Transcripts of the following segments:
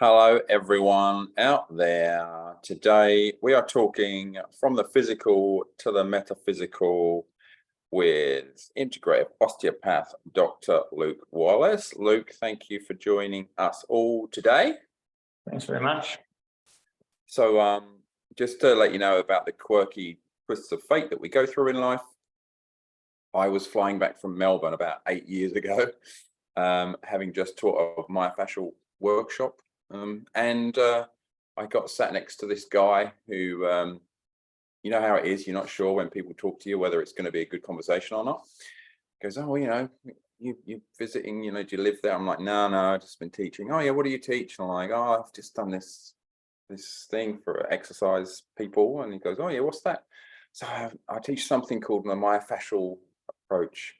Hello, everyone out there. Today, we are talking from the physical to the metaphysical with integrative osteopath, Dr. Luke Wallace. Luke, thank you for joining us all today. Thanks very much. So, just to let you know about the quirky twists of fate that we go through in life, I was flying back from Melbourne about 8 years ago, having just taught a myofascial workshop. And I got sat next to this guy who, you know how it is, you're not sure when people talk to you whether it's going to be a good conversation or not. He goes, oh, you're visiting, do you live there? I'm like, no, I've just been teaching. Oh yeah, what do you teach? And I'm like, oh, I've just done this thing for exercise people. And he goes, oh yeah, what's that? So I teach something called the myofascial approach.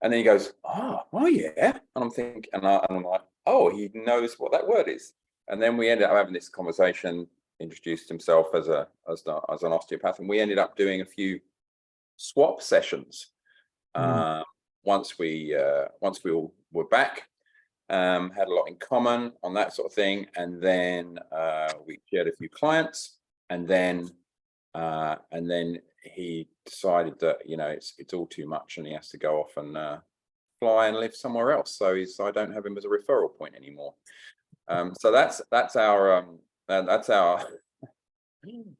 And then he goes, oh yeah. And I'm thinking, and I'm like, oh, he knows what that word is. And then we ended up having this conversation, introduced himself as an osteopath, and we ended up doing a few swap sessions. Once we all were back, had a lot in common on that sort of thing, and then we shared a few clients, and then he decided that it's all too much, and he has to go off and fly and live somewhere else. So I don't have him as a referral point anymore. So that's our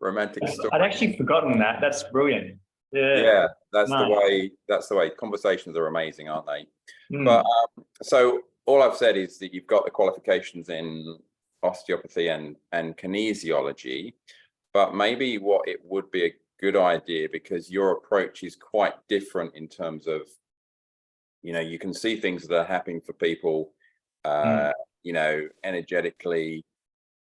romantic story. I'd actually forgotten that. That's brilliant. Yeah, that's nice. the way conversations are amazing, aren't they? But so all I've said is that you've got the qualifications in osteopathy and kinesiology, but maybe what it would be a good idea, because your approach is quite different in terms of, you can see things that are happening for people, energetically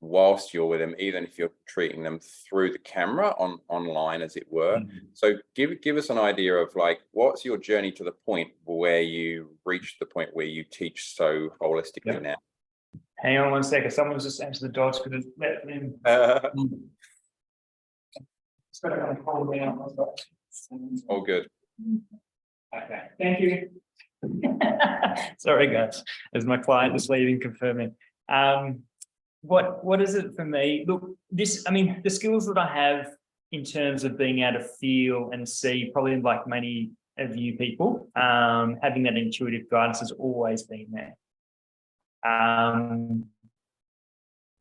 whilst you're with them, even if you're treating them through the camera online, as it were. So give us an idea of what's your journey to the point where you reached the point where you teach so holistically now. Hang on one second. Someone's just answered the dogs. Could have let them. Just got to hold down. All good. Okay. Thank you. Sorry, guys. As my client is leaving, confirming. What is it for me? Look, the skills that I have in terms of being able to feel and see, probably like many of you people, having that intuitive guidance has always been there.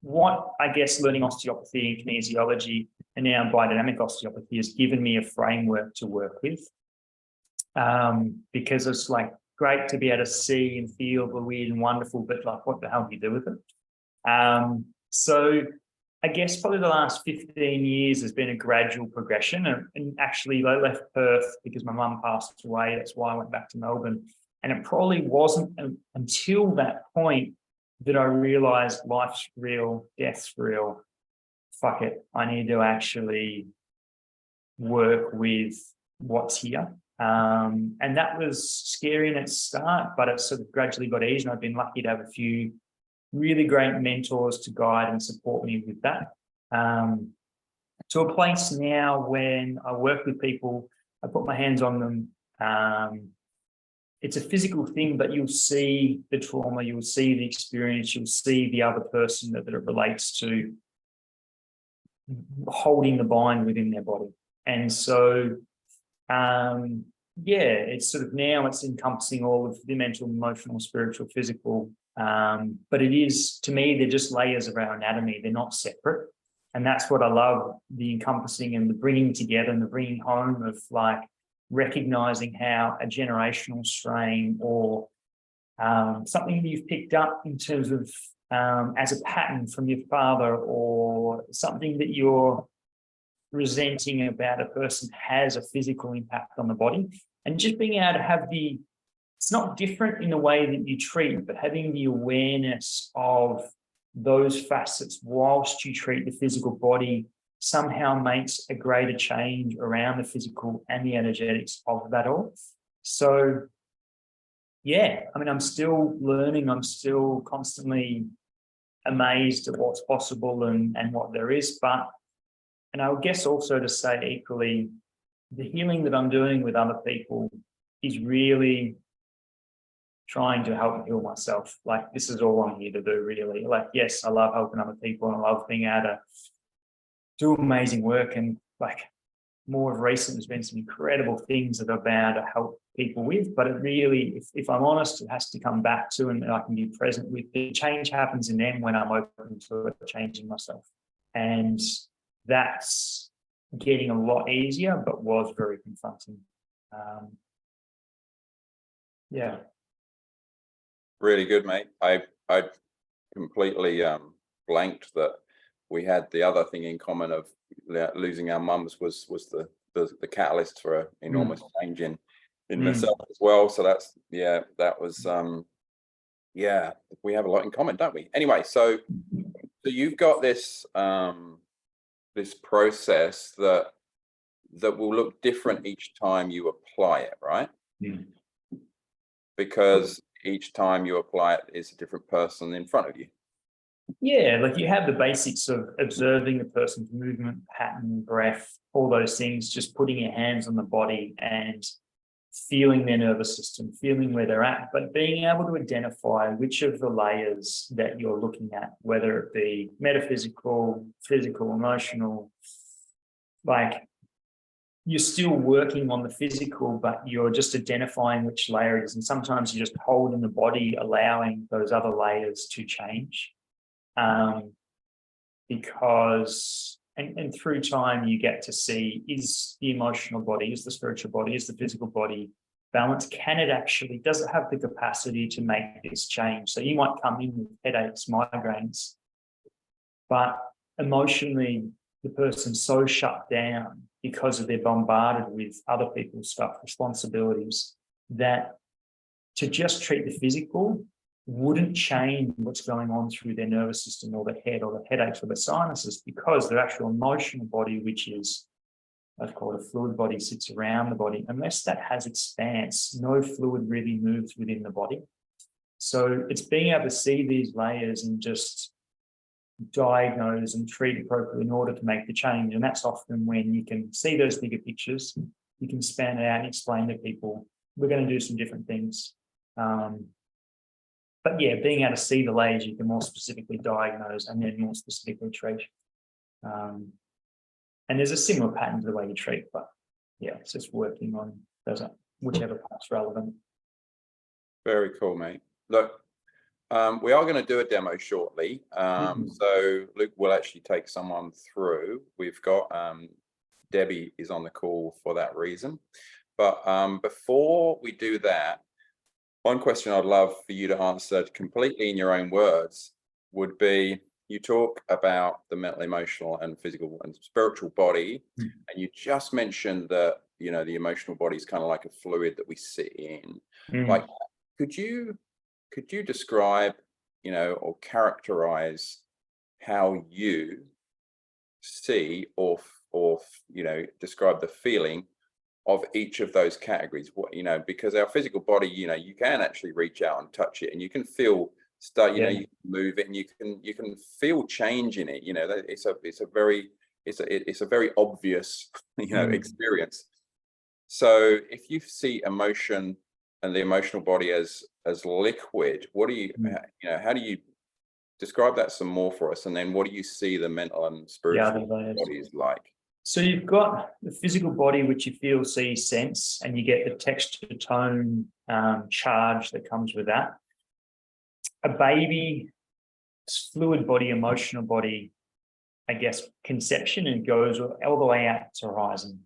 What I guess learning osteopathy and kinesiology and now biodynamic osteopathy has given me a framework to work with, because it's great to be able to see and feel the weird and wonderful, but what the hell do you do with it? So I guess probably the last 15 years has been a gradual progression. And actually I left Perth because my mum passed away. That's why I went back to Melbourne. And it probably wasn't until that point that I realized life's real, death's real. Fuck it. I need to actually work with what's here. And that was scary in its start, but it sort of gradually got easy. And I've been lucky to have a few really great mentors to guide and support me with that. To a place now when I work with people, I put my hands on them. It's a physical thing, but you'll see the trauma, you'll see the experience, you'll see the other person that it relates to holding the bind within their body. And so, it's sort of now it's encompassing all of the mental, emotional, spiritual, physical. But it is, to me, they're just layers of our anatomy. They're not separate. And that's what I love, the encompassing and the bringing together and the bringing home of recognizing how a generational strain or something that you've picked up in terms of as a pattern from your father, or something that you're resenting about a person has a physical impact on the body. And just being able to have it's not different in the way that you treat, but having the awareness of those facets whilst you treat the physical body somehow makes a greater change around the physical and the energetics of that all. So, I'm still learning. I'm still constantly amazed at what's possible and what there is. And I would guess also to say equally, the healing that I'm doing with other people is really trying to help heal myself. Like, this is all I'm here to do, really. Like, yes, I love helping other people and I love being able to do amazing work. And like, more of recent, there's been some incredible things that I've been able to help people with. But it really, if I'm honest, it has to come back to, and I can be present with, the change happens in them when I'm open to it, changing myself. And that's getting a lot easier, but was very confronting. Yeah. Really good, mate. I completely blanked that we had the other thing in common of losing our mums was the catalyst for an enormous change in myself as well. So that's, yeah, that was yeah, we have a lot in common, don't we? Anyway, so you've got this this process that will look different each time you apply it, right? Because each time you apply it is a different person in front of you. Yeah, like you have the basics of observing the person's movement, pattern, breath, all those things, just putting your hands on the body and feeling their nervous system, feeling where they're at, but being able to identify which of the layers that you're looking at, whether it be metaphysical, physical, emotional, like you're still working on the physical, but you're just identifying which layer it is. And sometimes you just hold in the body, allowing those other layers to change. Because and through time you get to see, is the emotional body, is the spiritual body, is the physical body balanced? Can it actually, does it have the capacity to make this change? So you might come in with headaches, migraines, but emotionally the person's so shut down because of they're bombarded with other people's stuff, responsibilities, that to just treat the physical wouldn't change what's going on through their nervous system or the head or the headaches or the sinuses, because their actual emotional body, which is, I've called a fluid body, sits around the body. Unless that has expanse, no fluid really moves within the body. So it's being able to see these layers and just diagnose and treat appropriately in order to make the change. And that's often when you can see those bigger pictures, you can span it out and explain to people, we're going to do some different things. But yeah, being able to see the layers, you can more specifically diagnose and then more specifically treat. And there's a similar pattern to the way you treat, but yeah, it's just working on those, whichever part's relevant. Very cool, mate. Look, we are going to do a demo shortly. So Luke will actually take someone through. We've got Debbie is on the call for that reason. But before we do that, one question I'd love for you to answer completely in your own words would be, you talk about the mental, emotional, and physical and spiritual body, and you just mentioned that, you know, the emotional body is kind of like a fluid that we sit in. Like, could you describe, you know, or characterize how you see or you know, describe the feeling of each of those categories? What, you know, because our physical body, you know, you can actually reach out and touch it, and you can feel stuff, you know, you can move it, and you can feel change in it. You know, it's a very obvious, you know, experience. So if you see emotion and the emotional body as liquid, what do you, you know, how do you describe that some more for us? And then what do you see the mental and spiritual bodies like? So you've got the physical body, which you feel, see, sense, and you get the texture, tone, charge that comes with that. A baby's fluid body, emotional body, I guess, conception, and goes all the way out to horizon.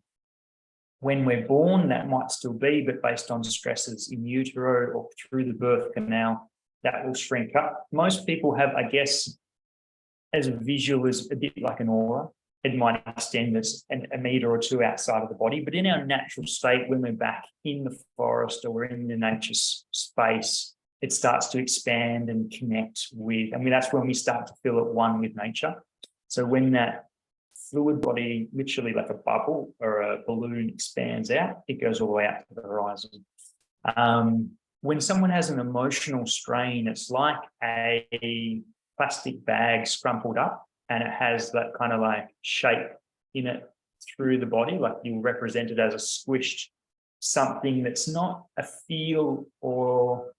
When we're born, that might still be, but based on stresses in utero or through the birth canal, that will shrink up. Most people have, I guess, as a visual, is a bit like an aura. It might extend us a meter or two outside of the body, but in our natural state, when we're back in the forest or we're in the nature space, it starts to expand and connect with, I mean, that's when we start to feel at one with nature. So when that fluid body, literally like a bubble or a balloon, expands out, it goes all the way out to the horizon. When someone has an emotional strain, it's like a plastic bag scrumpled up, and it has that kind of like shape in it through the body, like you represent it as a squished something that's not a feel or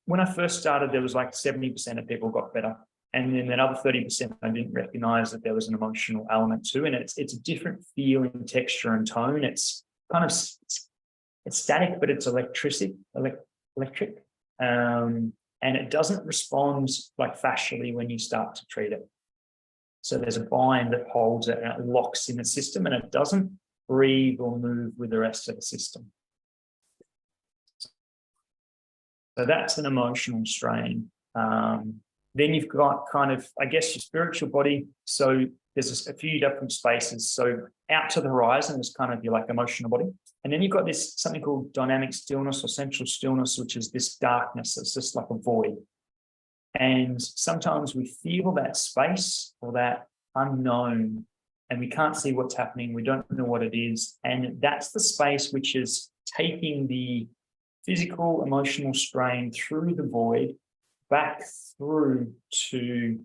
when I first started, there was like 70% of people got better. And then that other 30%, I didn't recognize that there was an emotional element too. And it's a different feeling, texture, and tone. It's kind of, it's static, but it's electric. And it doesn't respond like fascially when you start to treat it. So there's a bind that holds it and it locks in the system, and it doesn't breathe or move with the rest of the system. So that's an emotional strain. Then you've got kind of, I guess, your spiritual body. So there's a few different spaces. So out to the horizon is kind of your like emotional body. And then you've got this something called dynamic stillness or central stillness, which is this darkness. It's just like a void. And sometimes we feel that space or that unknown, and we can't see what's happening. We don't know what it is. And that's the space which is taking the physical, emotional strain through the void back through to,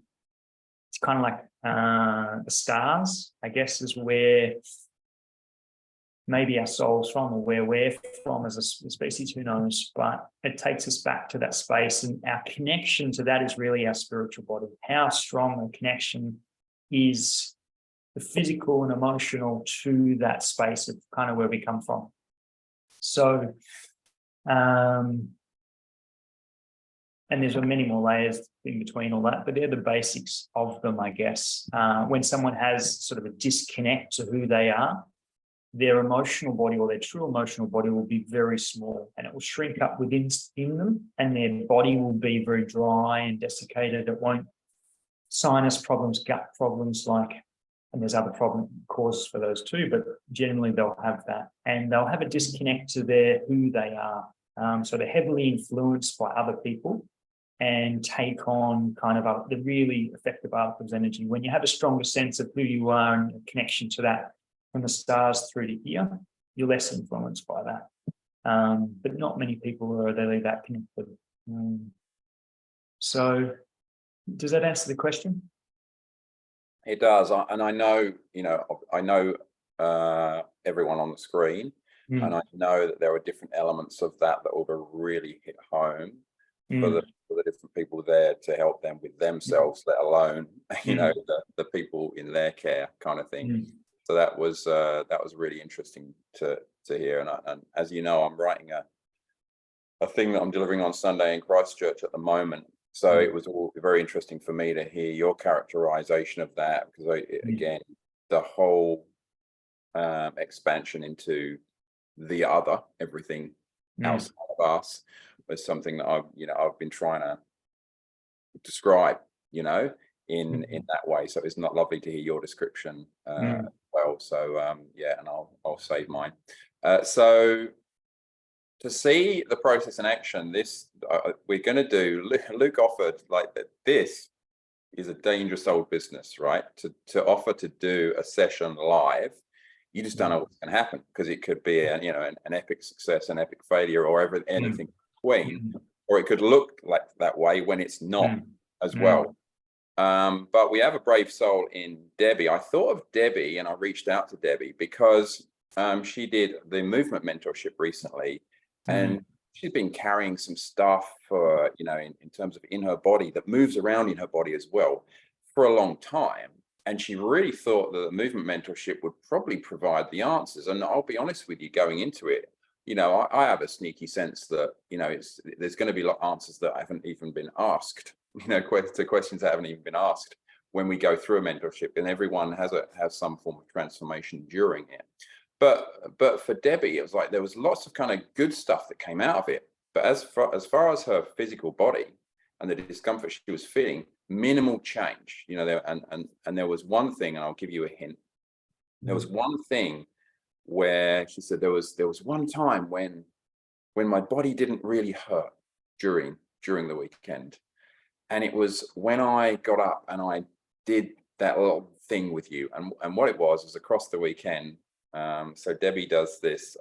it's kind of like the stars, I guess, is where maybe our soul's from, or where we're from as a species, who knows, but it takes us back to that space, and our connection to that is really our spiritual body. How strong a connection is the physical and emotional to that space of kind of where we come from. So, and there's many more layers in between all that, but they're the basics of them, I guess. When someone has sort of a disconnect to who they are, their emotional body or their true emotional body will be very small, and it will shrink up within them, and their body will be very dry and desiccated. It won't, sinus problems, gut problems, like, and there's other problem causes for those too, but generally they'll have that, and they'll have a disconnect to who they are. So they're heavily influenced by other people and take on kind of the really effective articles energy. When you have a stronger sense of who you are and a connection to that from the stars through to here, you're less influenced by that. But not many people are really that connected. So does that answer the question? It does. And I know, everyone on the screen, and I know that there are different elements of that will really hit home for the different people there to help them with themselves, let alone, the people in their care kind of thing. So that was really interesting to hear. And as you know, I'm writing a thing that I'm delivering on Sunday in Christchurch at the moment. So it was all very interesting for me to hear your characterization of that, because again, the whole expansion into the other, everything outside of us, was something that I've been trying to describe, in that way. So it's not lovely to hear your description as well. So yeah, and I'll save mine. So to see the process in action, this we're going to do. Luke offered like that. This is a dangerous old business, right? To offer to do a session live, you just don't know what's going to happen, because it could be an epic success, an epic failure, or anything between, or it could look like that way when it's not as well. But we have a brave soul in Debbie. I thought of Debbie and I reached out to Debbie because she did the movement mentorship recently, and she's been carrying some stuff for, in terms of in her body that moves around in her body as well for a long time. And she really thought that the movement mentorship would probably provide the answers. And I'll be honest with you, going into it, I have a sneaky sense that, there's going to be answers that haven't even been asked, to questions that haven't even been asked when we go through a mentorship, and everyone has some form of transformation during it. But for Debbie, it was like there was lots of kind of good stuff that came out of it. But as far as her physical body and the discomfort she was feeling, minimal change, and there was one thing, and I'll give you a hint. There was one thing where she said there was one time when my body didn't really hurt during the weekend, and it was when I got up and I did that little thing with you, and what it was across the weekend. So Debbie does this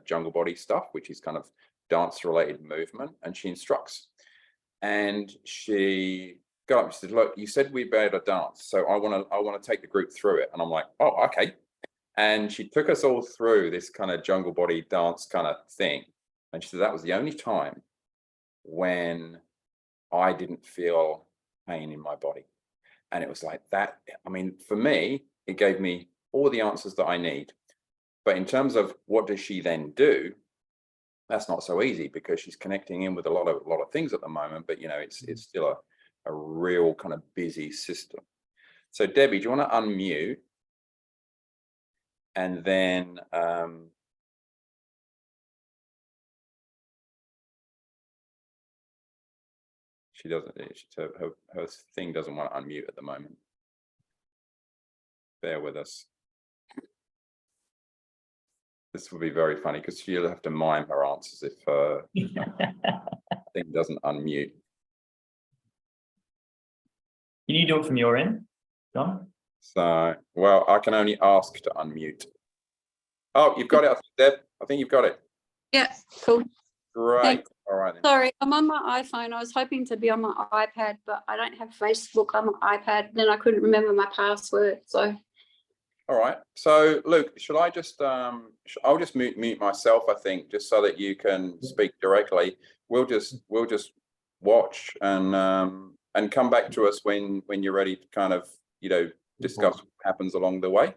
jungle body stuff, which is kind of dance related movement, and she instructs. And she got up and said, "Look, you said we'd be able to dance, so I want to take the group through it." And I'm like, "Oh, okay." And she took us all through this kind of jungle body dance kind of thing. And she said that was the only time when I didn't feel pain in my body. And it was like that. I mean, for me, it gave me all the answers that I need. But in terms of what does she then do, that's not so easy, because she's connecting in with a lot of things at the moment. But it's still a real kind of busy system. So Debbie, do you want to unmute? And then she doesn't. Her thing doesn't want to unmute at the moment. Bear with us. This will be very funny, because she'll have to mime her answers if her thing doesn't unmute. Can you do it from your end, John? So, well, I can only ask to unmute. Oh, you've got it, Deb. I think you've got it. Yeah, cool. Great. Thanks. All right then. Sorry, I'm on my iPhone. I was hoping to be on my iPad, but I don't have Facebook on my iPad. Then I couldn't remember my password. So, all right. So, Luke, should I just I'll just mute myself, I think, just so that you can speak directly. We'll just watch and come back to us when you're ready to kind of discuss what happens along the way.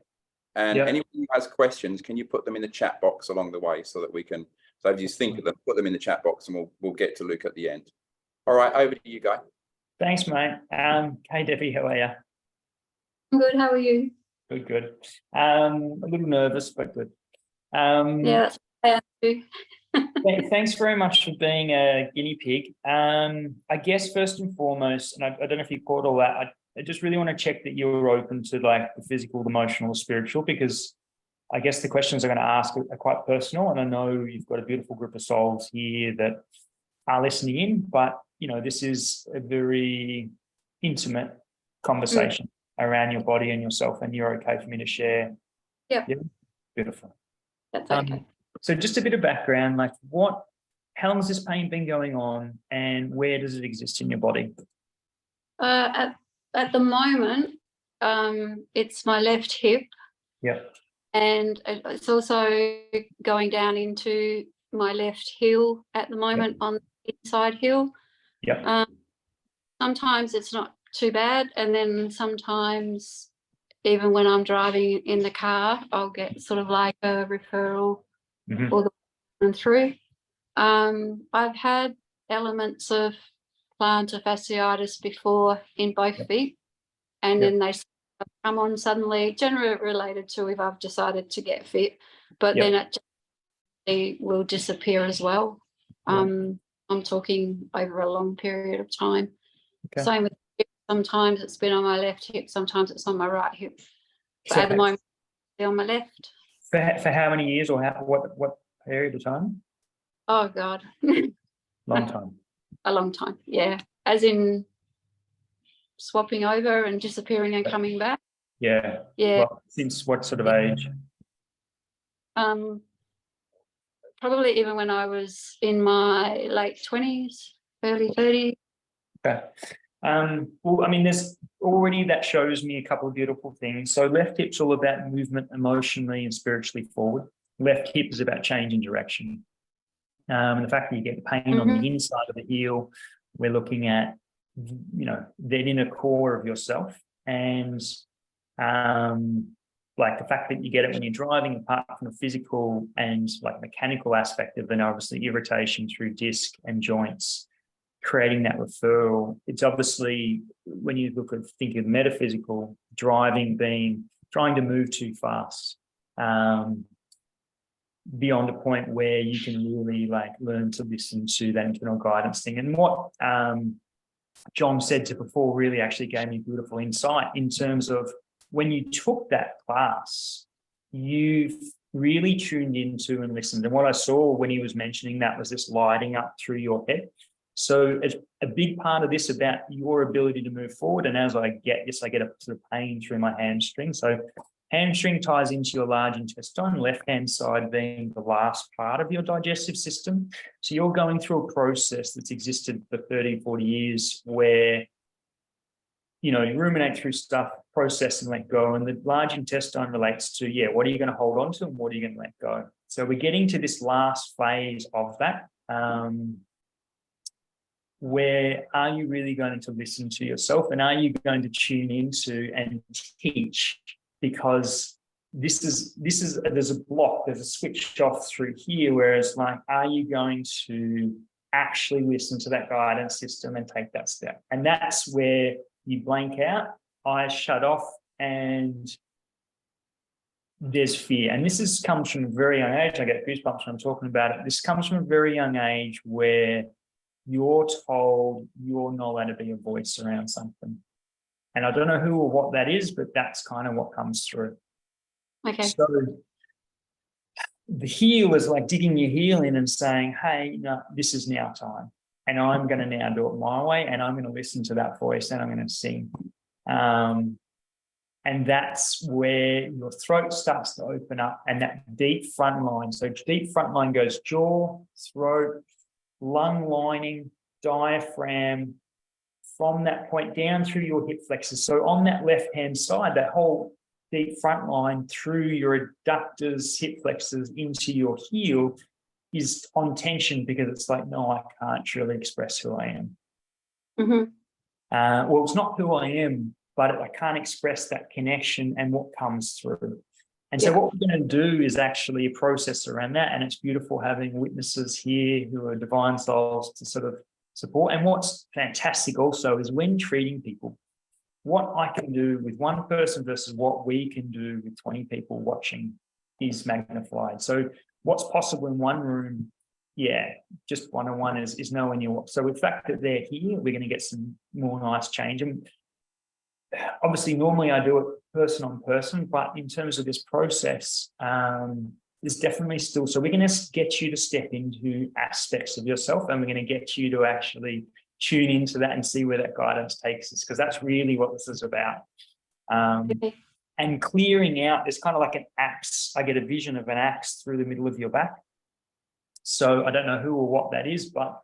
And anyone who has questions, can you put them in the chat box along the way, so that we can, so if you think of them, put them in the chat box, and we'll get to Luke at the end. All right, over to you, Guy. Thanks, mate. Hey, Debbie, how are you? I'm good. How are you? Good. A little nervous, but good. Yeah, that's what I am too. Thanks very much for being a guinea pig. I guess first and foremost, and I don't know if you caught all that, I just really want to check that you're open to like the physical, the emotional, the spiritual, because I guess the questions I'm going to ask are quite personal, and I know you've got a beautiful group of souls here that are listening in, but this is a very intimate conversation around your body and yourself, and you're okay for me to share. Yeah. Beautiful. That's okay. So just a bit of background, like how long has this pain been going on, and where does it exist in your body? At the moment, it's my left hip. Yeah. And it's also going down into my left heel at the moment, on the inside heel. Yeah. Sometimes it's not too bad, and then sometimes, even when I'm driving in the car, I'll get sort of like a referral all the way through. I've had elements of plantar fasciitis before in both feet, and then they come on suddenly, generally related to if I've decided to get fit, but then it will disappear as well. I'm talking over a long period of time. Okay. Same with hip. Sometimes it's been on my left hip, sometimes it's on my right hip. But so at the moment, it's on my left. For how many years, or what period of time? Oh God. Long time. A long time, yeah. As in swapping over and disappearing and coming back. Yeah. Well, since what sort of age? Probably even when I was in my late 20s, early 30s. Okay. Well, I mean, there's already, that shows me a couple of beautiful things. So left hip's all about movement emotionally and spiritually forward. Left hip is about change in direction. And the fact that you get pain on the inside of the heel, we're looking at, the inner core of yourself. And like the fact that you get it when you're driving, apart from the physical and like mechanical aspect of it, obviously irritation through disc and joints, creating that referral. It's obviously, when you think of metaphysical, driving being trying to move too fast, beyond a point where you can really like learn to listen to that internal guidance thing. And what John said to before really actually gave me beautiful insight in terms of when you took that class, you've really tuned into and listened. And what I saw when he was mentioning that was this lighting up through your head. So it's a big part of this about your ability to move forward. And as I get this, I get a sort of pain through my hamstring. So hamstring ties into your large intestine, left-hand side being the last part of your digestive system. So you're going through a process that's existed for 30, 40 years where, you ruminate through stuff, process and let go. And the large intestine relates to, what are you going to hold on to and what are you going to let go? So we're getting to this last phase of that. where are you really going to listen to yourself, and are you going to tune into and teach? Because there's a block, there's a switch off through here, whereas like, are you going to actually listen to that guidance system and take that step? And that's where you blank out, eyes shut off, and there's fear. And this comes from a very young age. I get goosebumps when I'm talking about it. This comes from a very young age where you're told you're not allowed to be a voice around something. And I don't know who or what that is, but that's kind of what comes through. Okay. So the heel is like digging your heel in and saying, hey, no, this is now time. And I'm going to now do it my way, and I'm going to listen to that voice, and I'm going to sing. And that's where your throat starts to open up, and that deep front line. So deep front line goes jaw, throat, lung lining, diaphragm, from that point down through your hip flexors. So on that left-hand side, that whole deep front line through your adductors, hip flexors into your heel is on tension, because it's like, no, I can't really express who I am. Well, it's not who I am, but I can't express that connection and what comes through. And so what we're going to do is actually a process around that. And it's beautiful having witnesses here who are divine souls to sort of support. And what's fantastic also is when treating people, what I can do with one person versus what we can do with 20 people watching is magnified. So what's possible in one room, just one-on-one is nowhere near what. So the fact that they're here, we're going to get some more nice change. And obviously, normally I do it person on person, but in terms of this process, there's definitely still, so we're going to get you to step into aspects of yourself, and we're going to get you to actually tune into that and see where that guidance takes us, because that's really what this is about. And clearing out, there's kind of like an axe. I get a vision of an axe through the middle of your back. So I don't know who or what that is, but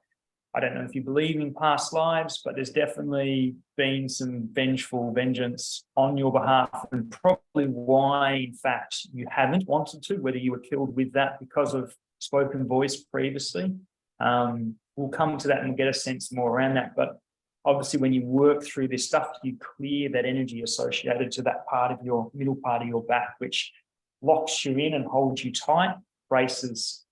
I don't know if you believe in past lives, but there's definitely been some vengeance on your behalf, and probably why, in fact, you haven't wanted to, whether you were killed with that because of spoken voice previously. We'll come to that and we'll get a sense more around that. But obviously, when you work through this stuff, you clear that energy associated to that part of your middle part of your back, which locks you in and holds you tight, braces.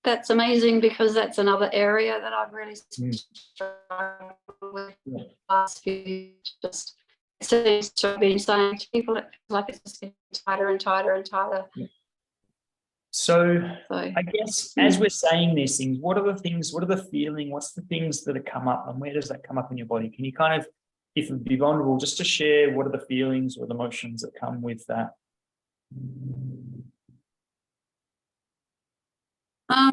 That's amazing, because that's another area that I've really struggled with the last few years. Just seems to have been saying to people, it feels like it's just getting tighter and tighter and tighter. So I guess as we're saying these things, what are the things, what are the feeling, what's the things that have come up, and where does that come up in your body? Can you kind of, if you'd be vulnerable, just to share what are the feelings or the emotions that come with that? I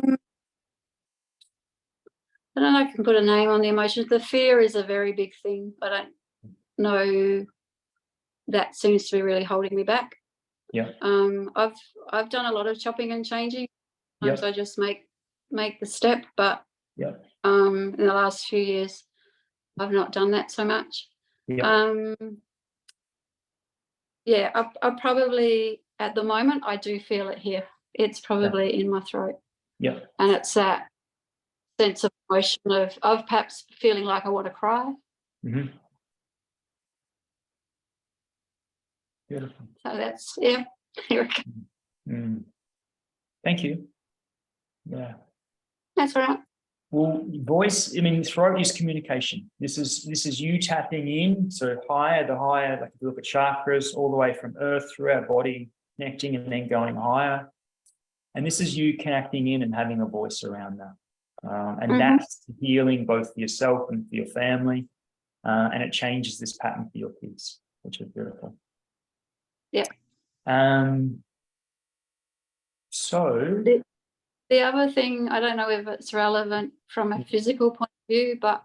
don't know if I can put a name on the emotions. The fear is a very big thing. I don't know, that seems to be really holding me back. I've done a lot of chopping and changing. Sometimes I just make the step, but in the last few years I've not done that so much. I probably, at the moment, I do feel it here. It's probably in my throat. And it's that sense of emotion of perhaps feeling like I want to cry. Beautiful. So that's, here it comes. Thank you. That's all right. Well, voice, I mean, throat is communication. This is you tapping in. So higher, like if you look at chakras, all the way from earth through our body, connecting and then going higher. And this is you connecting in and having a voice around that. And that's healing both for yourself and for your family. And it changes this pattern for your kids, which is beautiful. So the other thing, I don't know if it's relevant from a physical point of view, but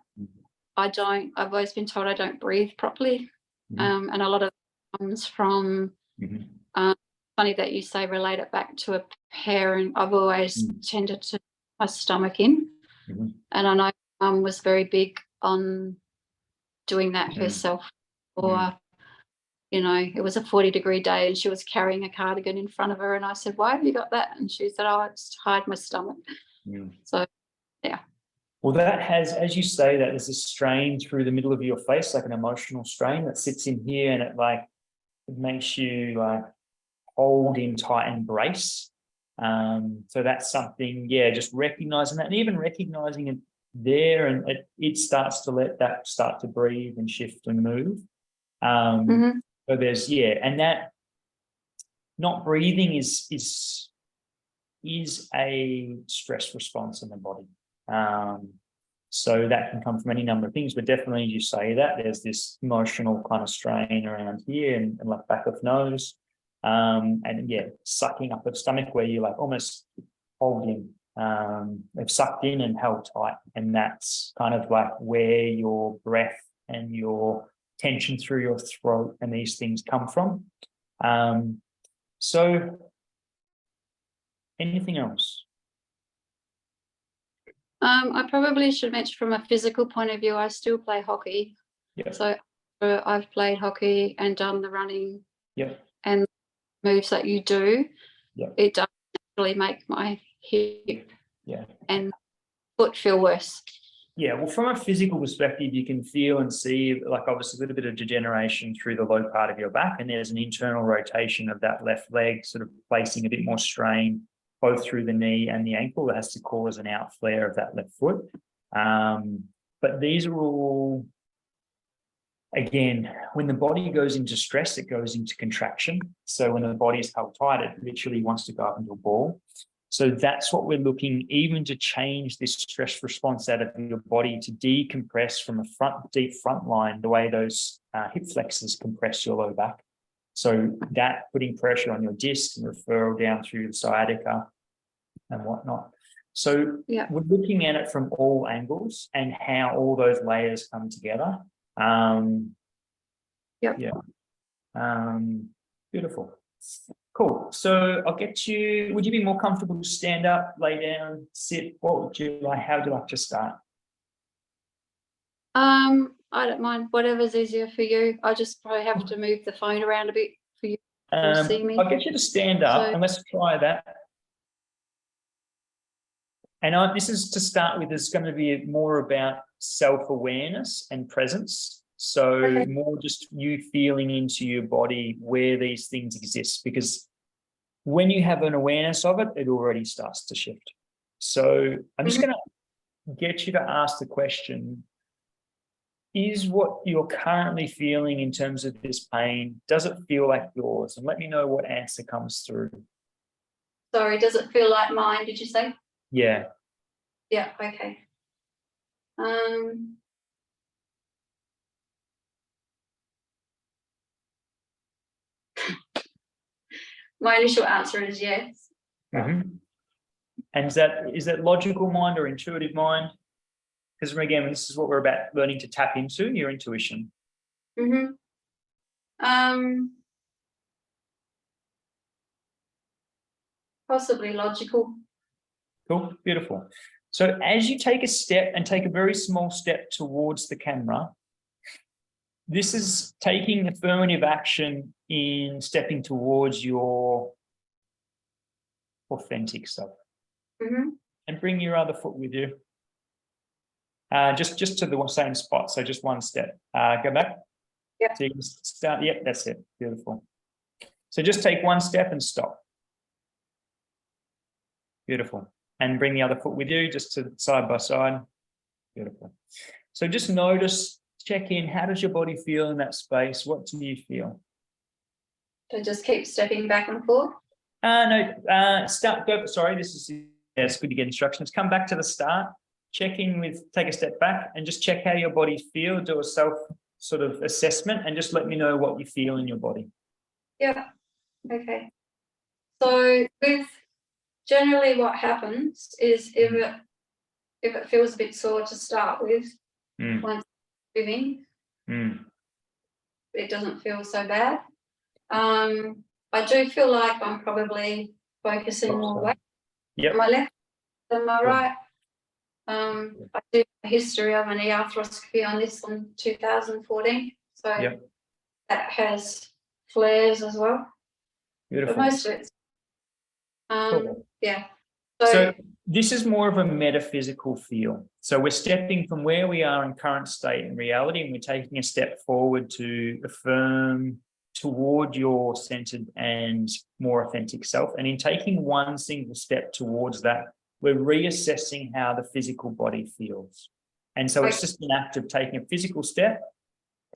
I've always been told I don't breathe properly. And a lot of it comes from, funny that you say relate it back to a parent. I've always tended to my stomach in. And I know Mum was very big on doing that herself. Or, you know, it was a 40-degree day and she was carrying a cardigan in front of her, and I said, why have you got that? And she said, oh, it's to hide my stomach. So, Well, that has, as you say, that there's a strain through the middle of your face, like an emotional strain that sits in here, and it makes you like hold in tight and brace. So that's something, yeah, just recognizing that, and even recognizing it there, and it starts to let that start to breathe and shift and move. So there's, yeah, and that not breathing is a stress response in the body. So that can come from any number of things, but definitely as you say that, there's this emotional kind of strain around here and like back of nose. And yeah, sucking up the stomach where you like almost holding, they've sucked in and held tight. And that's kind of like where your breath and your tension through your throat and these things come from. So anything else? I probably should mention from a physical point of view, I still play hockey. Yeah. So I've played hockey and done the running. Yeah. And moves that you do. Yeah. It does actually make my hip. Yeah. And foot feel worse. Yeah, well, from a physical perspective, you can feel and see, like, obviously a little bit of degeneration through the low part of your back, and there's an internal rotation of that left leg, sort of placing a bit more strain both through the knee and the ankle that has to cause an outflare of that left foot. But these are all, again, when the body goes into stress, it goes into contraction. So when the body is held tight, it literally wants to go up into a ball. So that's what we're looking, even to change this stress response out of your body, to decompress from a deep front line, the way those hip flexors compress your low back. So that putting pressure on your disc and referral down through the sciatica and whatnot. So yeah, we're looking at it from all angles and how all those layers come together. Yeah. Beautiful. Cool. So I'll get you, would you be more comfortable to stand up, lay down, sit? What would you like? How would you like to start? I don't mind, whatever's easier for you. I just probably have to move the phone around a bit for you to see me. I'll get you to stand up, and let's try that. And this is to start with, is going to be more about self-awareness and presence. So okay. More just you feeling into your body where these things exist, because when you have an awareness of it, it already starts to shift. So I'm just going to get you to ask the question, is what you're currently feeling in terms of this pain, does it feel like yours? And let me know what answer comes through. Sorry, does it feel like mine, did you say? Yeah. Yeah, okay. My initial answer is yes. Mm-hmm. And is that logical mind or intuitive mind? Because again, this is what we're about learning to tap into, your intuition. Possibly logical. Cool, beautiful. So as you take a step and take a very small step towards the camera, this is taking affirmative action in stepping towards your authentic self. And bring your other foot with you. Just to the same spot, so just one step. Go back. Yeah. So you can start. Yep, that's it. Beautiful. So just take one step and stop. Beautiful. And bring the other foot with you, just to side by side. Beautiful. So just notice, check in. How does your body feel in that space? What do you feel? So just keep stepping back and forth. No. Start. Go. Sorry, this is. Yeah, it's good to get instructions. Come back to the start. Check in with. Take a step back and just check how your body feels. Do a self sort of assessment and just let me know what you feel in your body. Yeah. Okay. So generally what happens is if it feels a bit sore to start with, once moving, it doesn't feel so bad. I do feel like I'm probably focusing more weight on my left than my right. I do a history of an knee arthroscopy on this in 2014, so that has flares as well. Beautiful. But most of it's cool. yeah. So This is more of a metaphysical feel. So we're stepping from where we are in current state and reality, and we're taking a step forward to affirm toward your centered and more authentic self. And in taking one single step towards that, we're reassessing how the physical body feels. And so it's just an act of taking a physical step,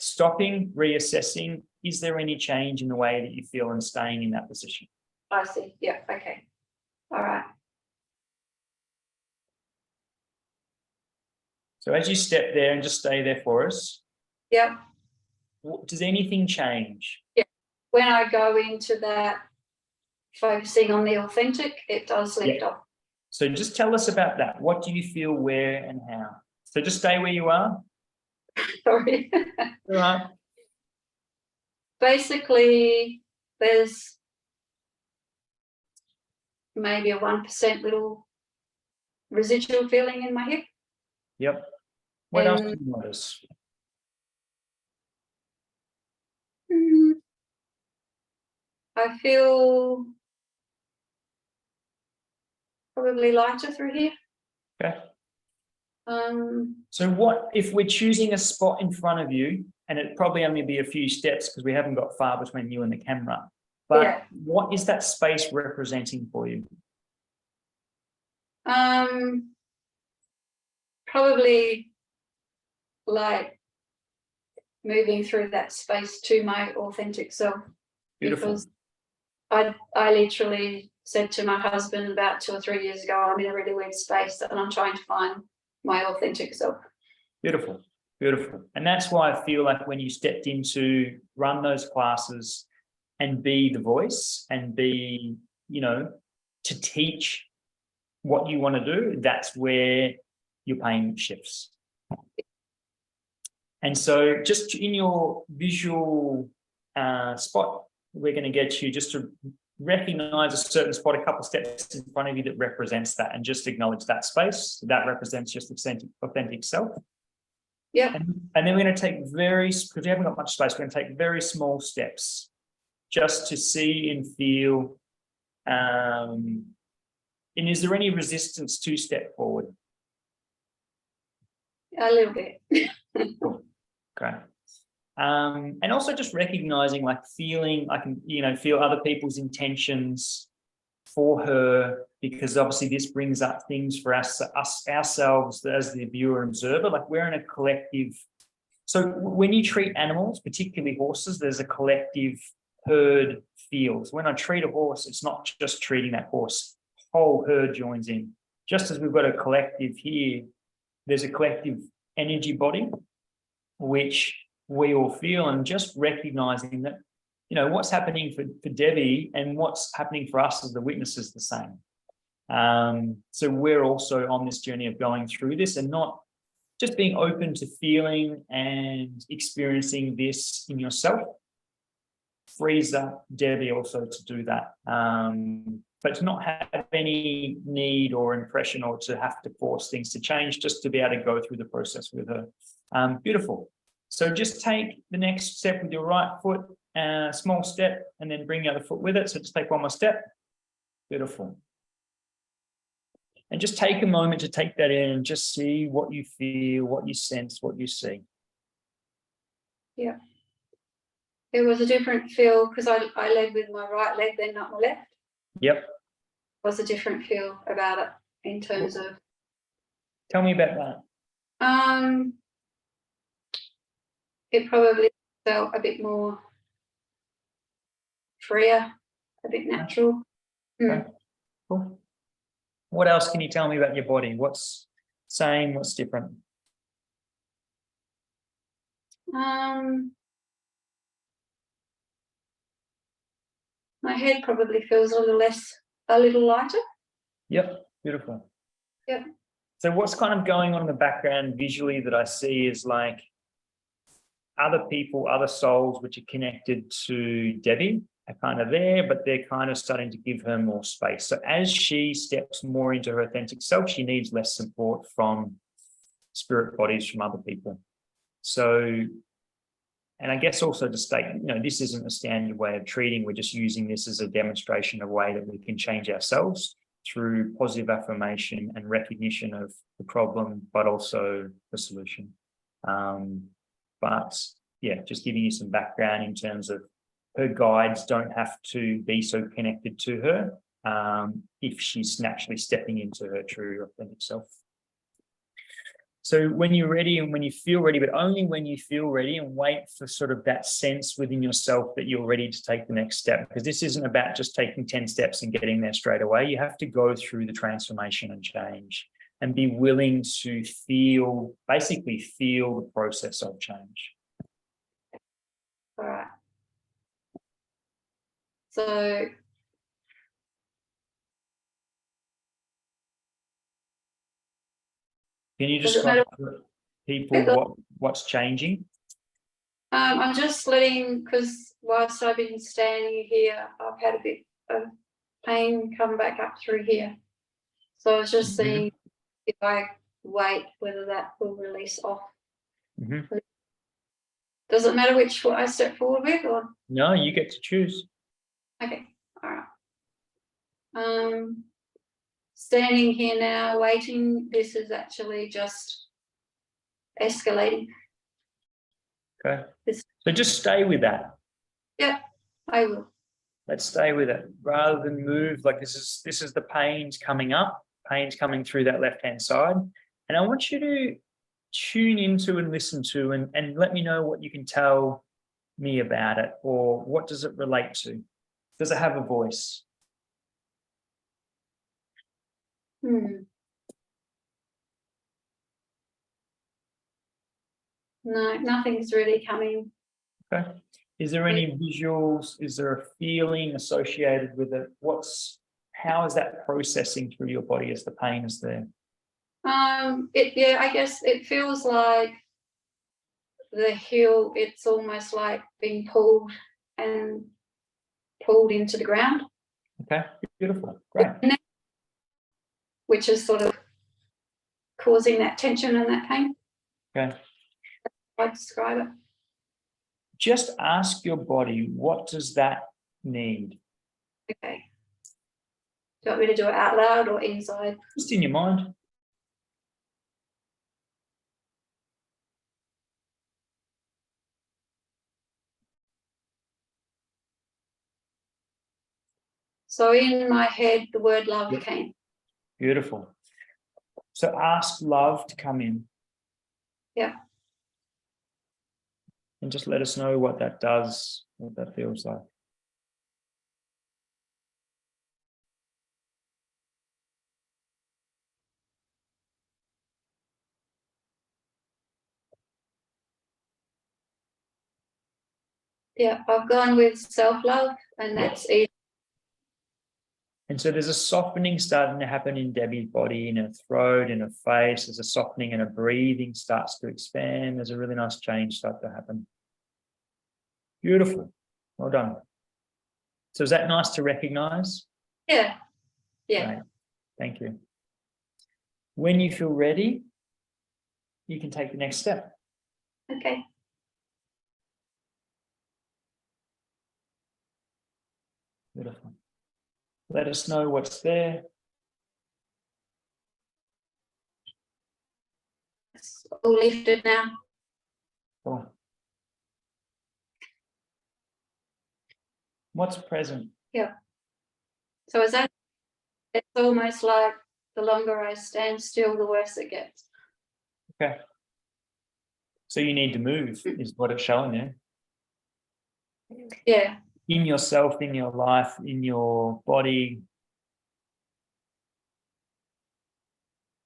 stopping, reassessing. Is there any change in the way that you feel and staying in that position? I see. Yeah. Okay. All right. So as you step there and just stay there for us, Yeah. does anything change? Yeah. When I go into that focusing on the authentic, it does lift up. So just tell us about that. What do you feel, where, and how? So just stay where you are. Sorry. All right. Basically, there's maybe a 1% little residual feeling in my hip. Yep. What else do you notice? I feel probably lighter through here. Okay. So what if we're choosing a spot in front of you, and it probably only be a few steps because we haven't got far between you and the camera, but what is that space representing for you? Probably like moving through that space to my authentic self. Beautiful. Because I literally said to my husband about 2 or 3 years ago, I'm in a really weird space and I'm trying to find my authentic self. Beautiful, beautiful. And that's why I feel like when you stepped in to run those classes and be the voice and be, to teach what you want to do, that's where your pain shifts. And so just in your visual spot, we're going to get you just to recognize a certain spot, a couple of steps in front of you that represents that, and just acknowledge that space. That represents just authentic self. Yeah. And then we're going to take because we haven't got much space, we're going to take very small steps just to see and feel. And is there any resistance to step forward? A little bit. Cool. Okay. And also just recognizing, like feeling, I can, feel other people's intentions for her, because obviously this brings up things for ourselves as the viewer and observer. Like we're in a collective. So when you treat animals, particularly horses, there's a collective herd feel. So when I treat a horse, it's not just treating that horse, whole herd joins in. Just as we've got a collective here, there's a collective energy body, which we all feel, and just recognizing that, what's happening for Debbie and what's happening for us as the witnesses the same. So we're also on this journey of going through this and not just being open to feeling and experiencing this in yourself. Frees up Debbie also to do that. But to not have any need or impression or to have to force things to change, just to be able to go through the process with her. Beautiful. So just take the next step with your right foot, small step, and then bring the other foot with it. So just take one more step. Beautiful. And just take a moment to take that in and just see what you feel, what you sense, what you see. Yeah. It was a different feel because I led with my right leg, then not my left. Yep. It was a different feel about it in terms of. Tell me about that. It probably felt a bit more freer, a bit natural. Okay. Cool. What else can you tell me about your body? What's same, what's different? My head probably feels a little lighter. Yep, beautiful. Yep. So what's kind of going on in the background visually that I see is like other people, other souls which are connected to Debbie are kind of there, but they're kind of starting to give her more space. So as she steps more into her authentic self, she needs less support from spirit bodies, from other people. So, and I guess also to state, this isn't a standard way of treating. We're just using this as a demonstration of a way that we can change ourselves. through positive affirmation and recognition of the problem, but also the solution. But yeah, just giving you some background in terms of her guides don't have to be so connected to her if she's naturally stepping into her true authentic self. So when you're ready and when you feel ready, but only when you feel ready, and wait for sort of that sense within yourself that you're ready to take the next step, because this isn't about just taking 10 steps and getting there straight away. You have to go through the transformation and change and be willing to basically feel the process of change. All right. So can you describe to people what's changing? I'm just letting, because whilst I've been standing here, I've had a bit of pain come back up through here. So I was just seeing if I wait, whether that will release off. Does it matter which foot I step forward with, or? No, you get to choose. Okay, all right. Standing here now, waiting, this is actually just escalating. Okay. So just stay with that. Yeah, I will. Let's stay with it rather than move. Like this is the pains coming up, pains coming through that left-hand side. And I want you to tune into and listen to and let me know what you can tell me about it, or what does it relate to? Does it have a voice? No, nothing's really coming. Okay. Is there any visuals? Is there a feeling associated with it? How is that processing through your body as the pain is there? Yeah, I guess it feels like the heel, it's almost like being pulled into the ground. Okay, beautiful, great. Which is sort of causing that tension and that pain. Okay. I describe it. Just ask your body, what does that need? Okay. Do you want me to do it out loud or inside? Just in your mind. So in my head, the word love came. Beautiful. So ask love to come in. Yeah. And just let us know what that does, what that feels like. Yeah, I've gone with self-love, and that's easy. And so there's a softening starting to happen in Debbie's body, in her throat, in her face. There's a softening and her breathing starts to expand. There's a really nice change start to happen. Beautiful. Well done. So is that nice to recognize? Yeah. Yeah. Great. Thank you. When you feel ready, you can take the next step. Okay. Beautiful. Let us know what's there. It's all lifted now. Cool. What's present? Yeah. So is that, it's almost like the longer I stand still, the worse it gets. Okay. So you need to move, is what it's showing you. Yeah. In yourself, in your life, in your body.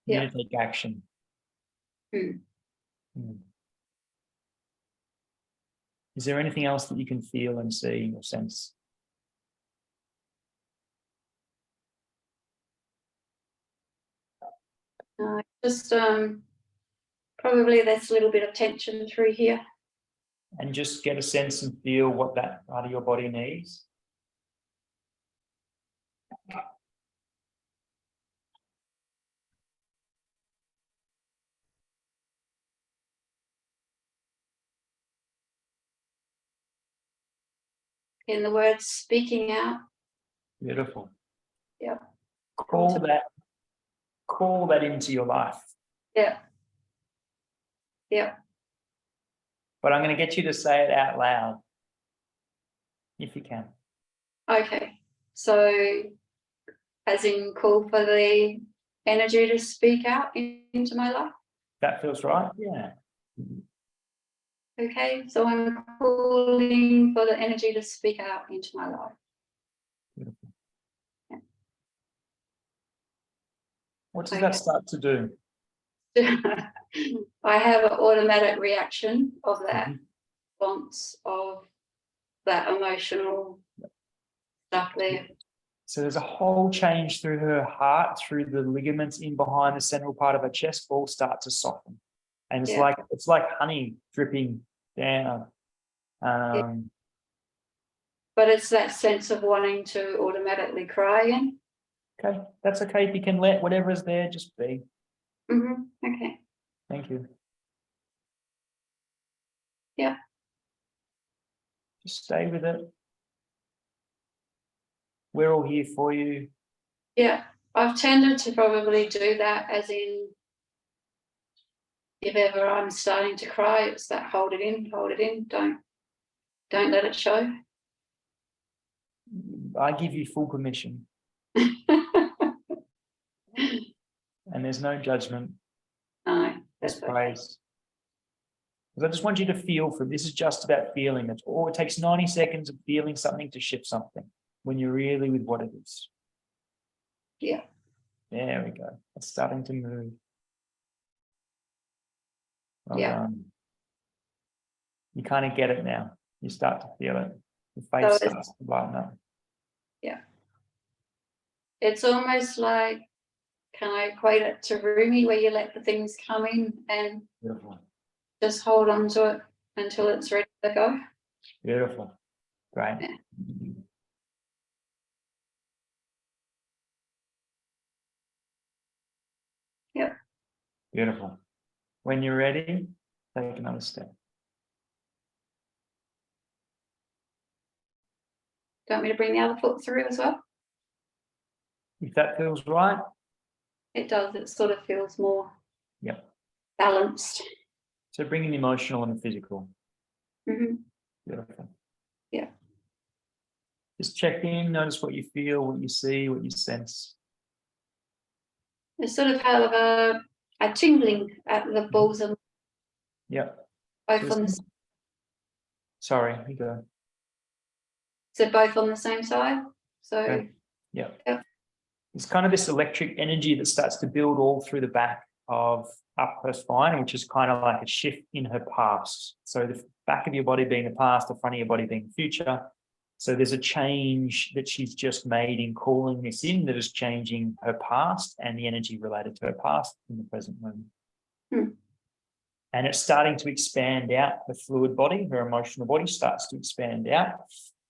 You need to take action. Is there anything else that you can feel and see or sense? Just probably there's a little bit of tension through here. And just get a sense and feel what that part of your body needs. In the words speaking out. Beautiful. Yeah. Call that into your life. Yeah. Yeah. But I'm going to get you to say it out loud, if you can. Okay. So, as in call for the energy to speak out into my life. That feels right? Yeah. Okay. So I'm calling for the energy to speak out into my life. Beautiful. Yeah. What does that start to do? I have an automatic reaction of that Mhm. response of that emotional stuff there. So there's a whole change through her heart, through the ligaments in behind the central part of her chest, all start to soften. And it's Yeah. like honey dripping down. But it's that sense of wanting to automatically cry again. Okay, that's okay. If you can let whatever is there just be. Okay. Thank you. Yeah. Just stay with it. We're all here for you. Yeah. I've tended to probably do that, as in, if ever I'm starting to cry, it's that hold it in, don't let it show. I give you full permission, and there's no judgment. No, Just that's okay. praise. Because I just want you to feel for this is just about feeling. It's all it takes 90 seconds of feeling something to shift something when you're really with what it is. Yeah. There we go. It's starting to move. Well Yeah. done. You kind of get it now. You start to feel it. The So face starts to lighten up. Yeah. It's almost like, can I equate it to Rumi, where you let the things come in and Beautiful. just hold on to it until it's ready to go? Beautiful. Great. Yeah. Yep. Beautiful. When you're ready, take another step. Do you want me to bring the other foot through as well? If that feels right, It does. It sort of feels more yep. balanced. So bringing the emotional and the physical. Beautiful. Yeah. Just check in, notice what you feel, what you see, what you sense. It's sort of have a tingling at the balls and Yep. both on the. Sorry, you go. So both on the same side. So. Okay. Yeah. Yep. It's kind of this electric energy that starts to build all through the back of up her spine, which is kind of like a shift in her past. So the back of your body being the past, the front of your body being the future. So there's a change that she's just made in calling this in that is changing her past and the energy related to her past in the present moment. And it's starting to expand out. Her fluid body, her emotional body starts to expand out.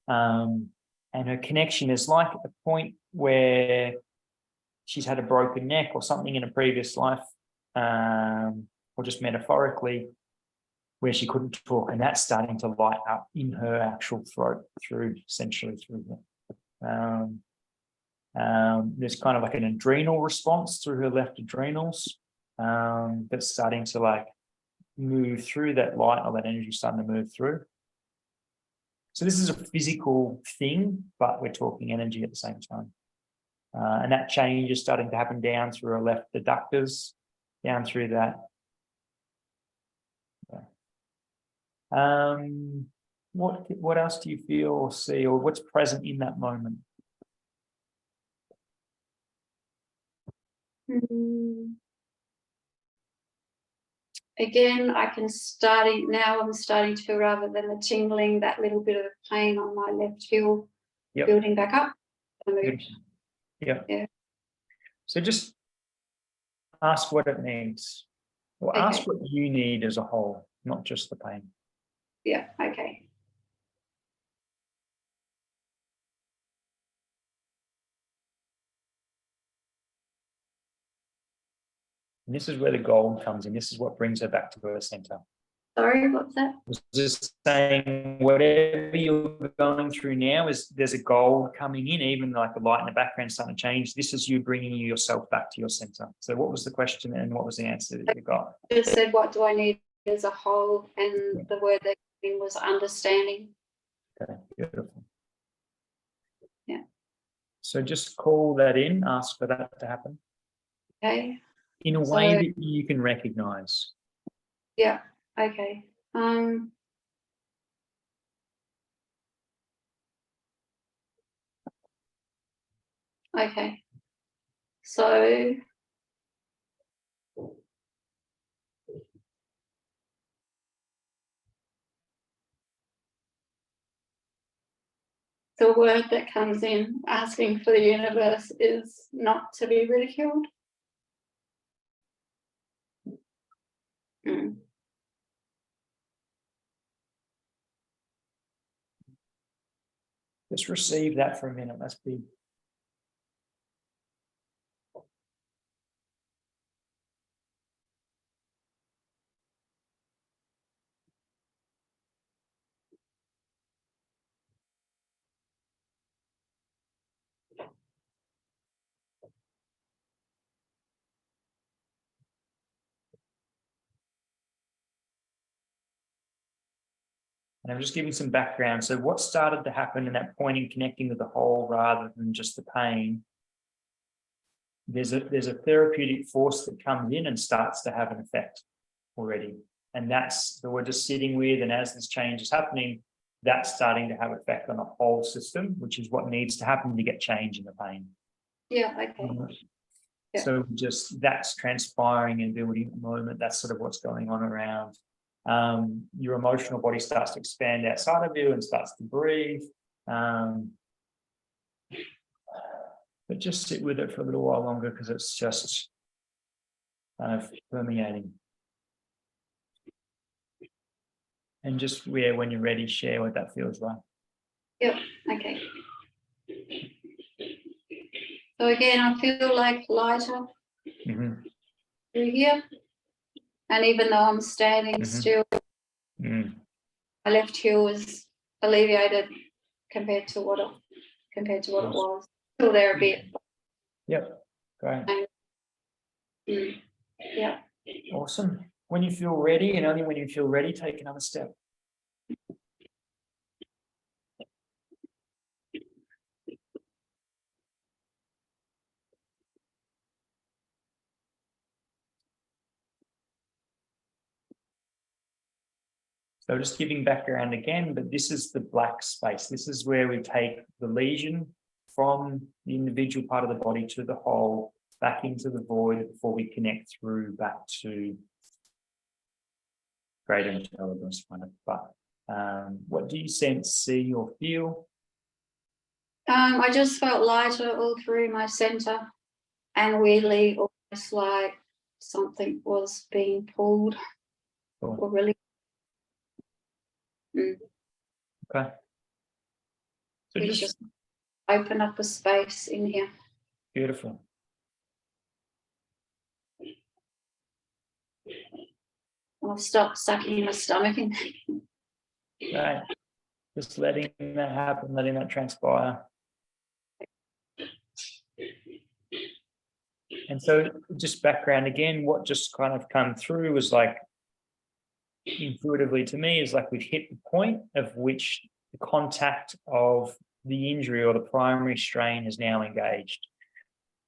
And her connection is like a point where she's had a broken neck or something in a previous life, or just metaphorically, where she couldn't talk, and that's starting to light up in her actual throat essentially through that. There's kind of like an adrenal response through her left adrenals that's starting to like move through that light, or that energy starting to move through. So this is a physical thing, but we're talking energy at the same time. And that change is starting to happen down through her left adductors, down through that. What else do you feel or see, or what's present in that moment? Again, I'm starting to feel, rather than the tingling, that little bit of pain on my left heel, building back up. Yeah. So just ask what it needs, or ask what you need as a whole, not just the pain. Yeah, okay. And this is where the gold comes in. This is what brings her back to her center. Sorry, what's that? I was just saying, whatever you're going through now, there's a gold coming in, even like the light in the background starting to change. This is you bringing yourself back to your center. So what was the question and what was the answer that you got? I just said, what do I need as a whole? And the word that came in was understanding. Okay, beautiful. Yeah. So just call that in, ask for that to happen. Okay. In a way that you can recognize. Yeah. Okay. Okay. So the word that comes in asking for the universe is not to be ridiculed. Mm. Just receive that for a minute. That's big. And I'm just giving some background. So what started to happen in that point in connecting with the whole rather than just the pain, there's a therapeutic force that comes in and starts to have an effect already. And that's that we're just sitting with, and as this change is happening, that's starting to have effect on the whole system, which is what needs to happen to get change in the pain. Yeah, okay. Yeah. So just that's transpiring and building at the moment. That's sort of what's going on around. Your emotional body starts to expand outside of you and starts to breathe. But just sit with it for a little while longer because it's just kind of permeating. And just when you're ready, share what that feels like. Yep, okay. So again, I feel like lighter through here. And even though I'm standing still, my left heel was alleviated compared to what it was. Still there a bit. Yep, great. Yeah. Awesome. When you feel ready, and only when you feel ready, take another step. So just giving background again, but this is the black space. This is where we take the lesion from the individual part of the body to the whole, back into the void before we connect through back to greater intelligence. But what do you sense, see, or feel? I just felt lighter all through my center, and weirdly, almost like something was being pulled or really. Okay. So just open up a space in here. Beautiful. I'll stop sucking my stomach in. Right. Just letting that happen, letting that transpire. And so just background again, what just kind of come through was like, intuitively to me, is like we've hit the point of which the contact of the injury or the primary strain is now engaged.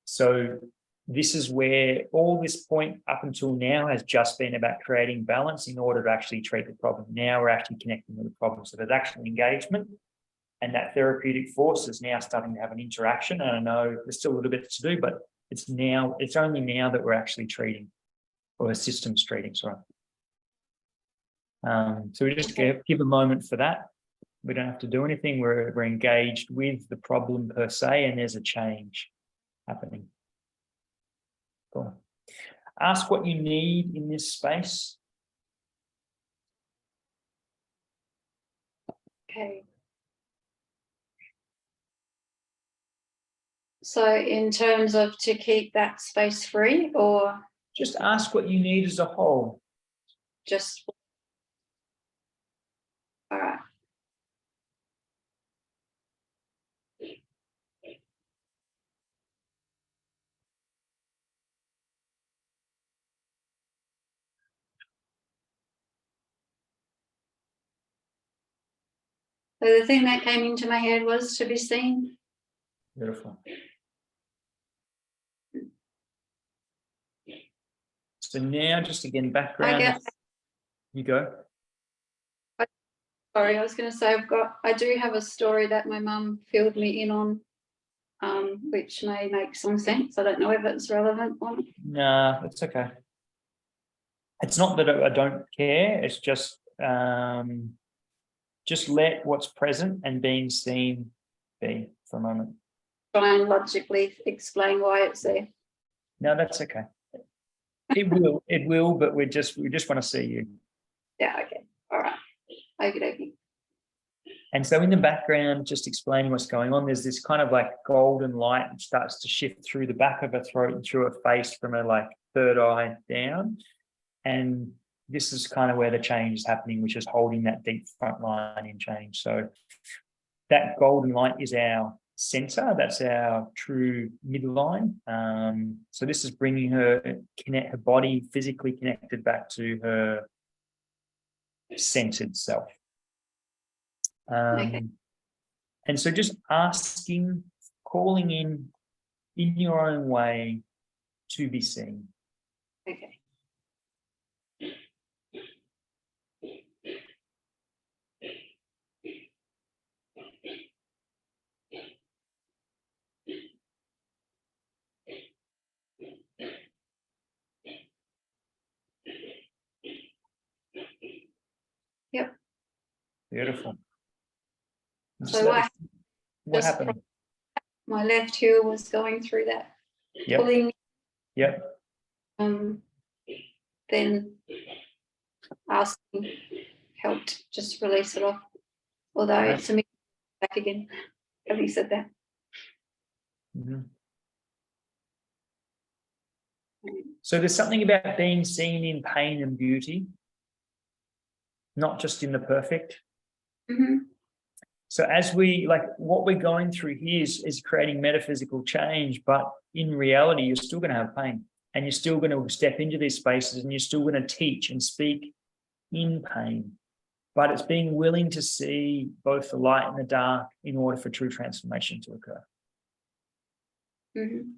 So this is where all this point up until now has just been about creating balance in order to actually treat the problem. Now we're actually connecting with the problem. So there's actual engagement, and that therapeutic force is now starting to have an interaction. And I know there's still a little bit to do, but it's only now that we're actually treating, or the system's treating, sorry. So we just give a moment for that. We don't have to do anything. We're engaged with the problem per se, and there's a change happening. Cool. Ask what you need in this space. Okay. So in terms of to keep that space free, or just ask what you need as a whole. Just All right. So the thing that came into my head was to be seen. Beautiful. So now, just again, background. You go. Sorry, I was going to say I do have a story that my mum filled me in on, which may make some sense. I don't know if it's relevant or not. Nah, it's okay. It's not that I don't care. It's just let what's present and being seen be for a moment. Try and logically explain why it's there. No, that's okay. It will, but we just want to see you. Yeah, okay. All right. Okay. And so in the background, just explaining what's going on, there's this kind of like golden light that starts to shift through the back of her throat and through her face from her like third eye down. And this is kind of where the change is happening, which is holding that deep front line in change. So that golden light is our center. That's our true midline. So this is bringing her body physically connected back to her centered self. Okay. And so just asking, calling in your own way to be seen. Okay. Yep. Beautiful. So what happened? My left heel was going through that. Yep. Pulling. Yep. Then asking helped just release it off. Although it's a minute back again. Having said that. Mm-hmm. So there's something about being seen in pain and beauty, not just in the perfect. Mm-hmm. So as what we're going through here is creating metaphysical change, but in reality, you're still going to have pain and you're still going to step into these spaces and you're still going to teach and speak in pain. But it's being willing to see both the light and the dark in order for true transformation to occur. Mm-hmm.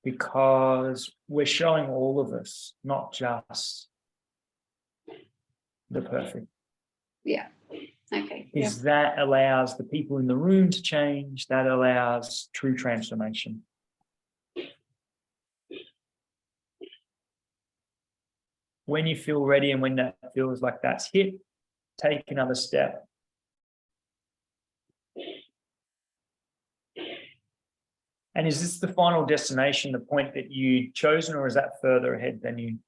Because we're showing all of us, not just the perfect. Yeah. Okay. That allows the people in the room to change, that allows true transformation. When you feel ready and when that feels like that's hit, take another step. And is this the final destination, the point that you'd chosen, or is that further ahead than you?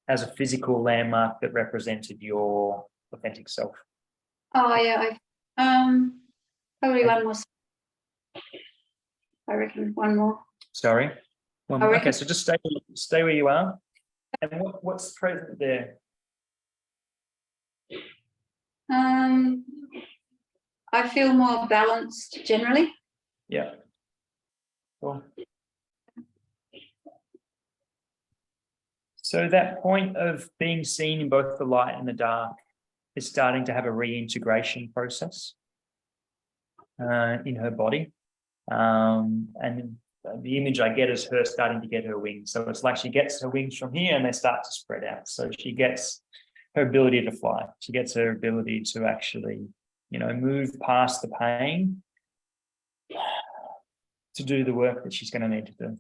As a physical landmark that represented your authentic self? Oh yeah, probably one more. I reckon one more. Sorry? Okay, so just stay where you are. And what's present there? I feel more balanced generally. Yeah. Cool. So that point of being seen in both the light and the dark is starting to have a reintegration process in her body. And the image I get is her starting to get her wings. So it's like she gets her wings from here and they start to spread out. So she gets her ability to fly. She gets her ability to actually, move past the pain to do the work that she's going to need to do.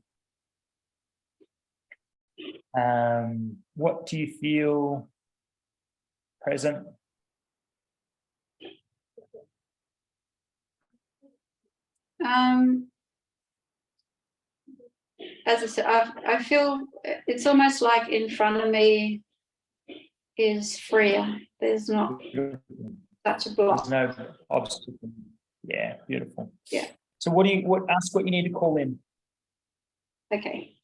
What do you feel present? As I said, I feel it's almost like in front of me is freer. There's not such a block. There's no obstacle. Yeah, beautiful. Yeah. So ask what you need to call in. Okay.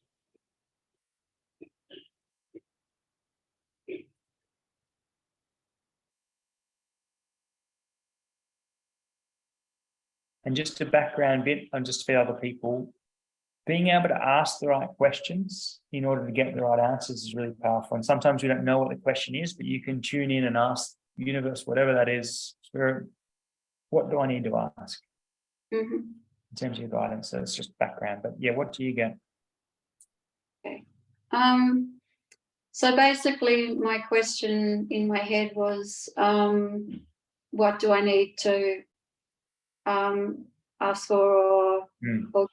And just a background bit, and just for other people, being able to ask the right questions in order to get the right answers is really powerful. And sometimes we don't know what the question is, but you can tune in and ask the universe, whatever that is, Spirit, what do I need to ask? In terms of your guidance. So it's just background. But yeah, what do you get? Okay. So basically my question in my head was, what do I need to ask for or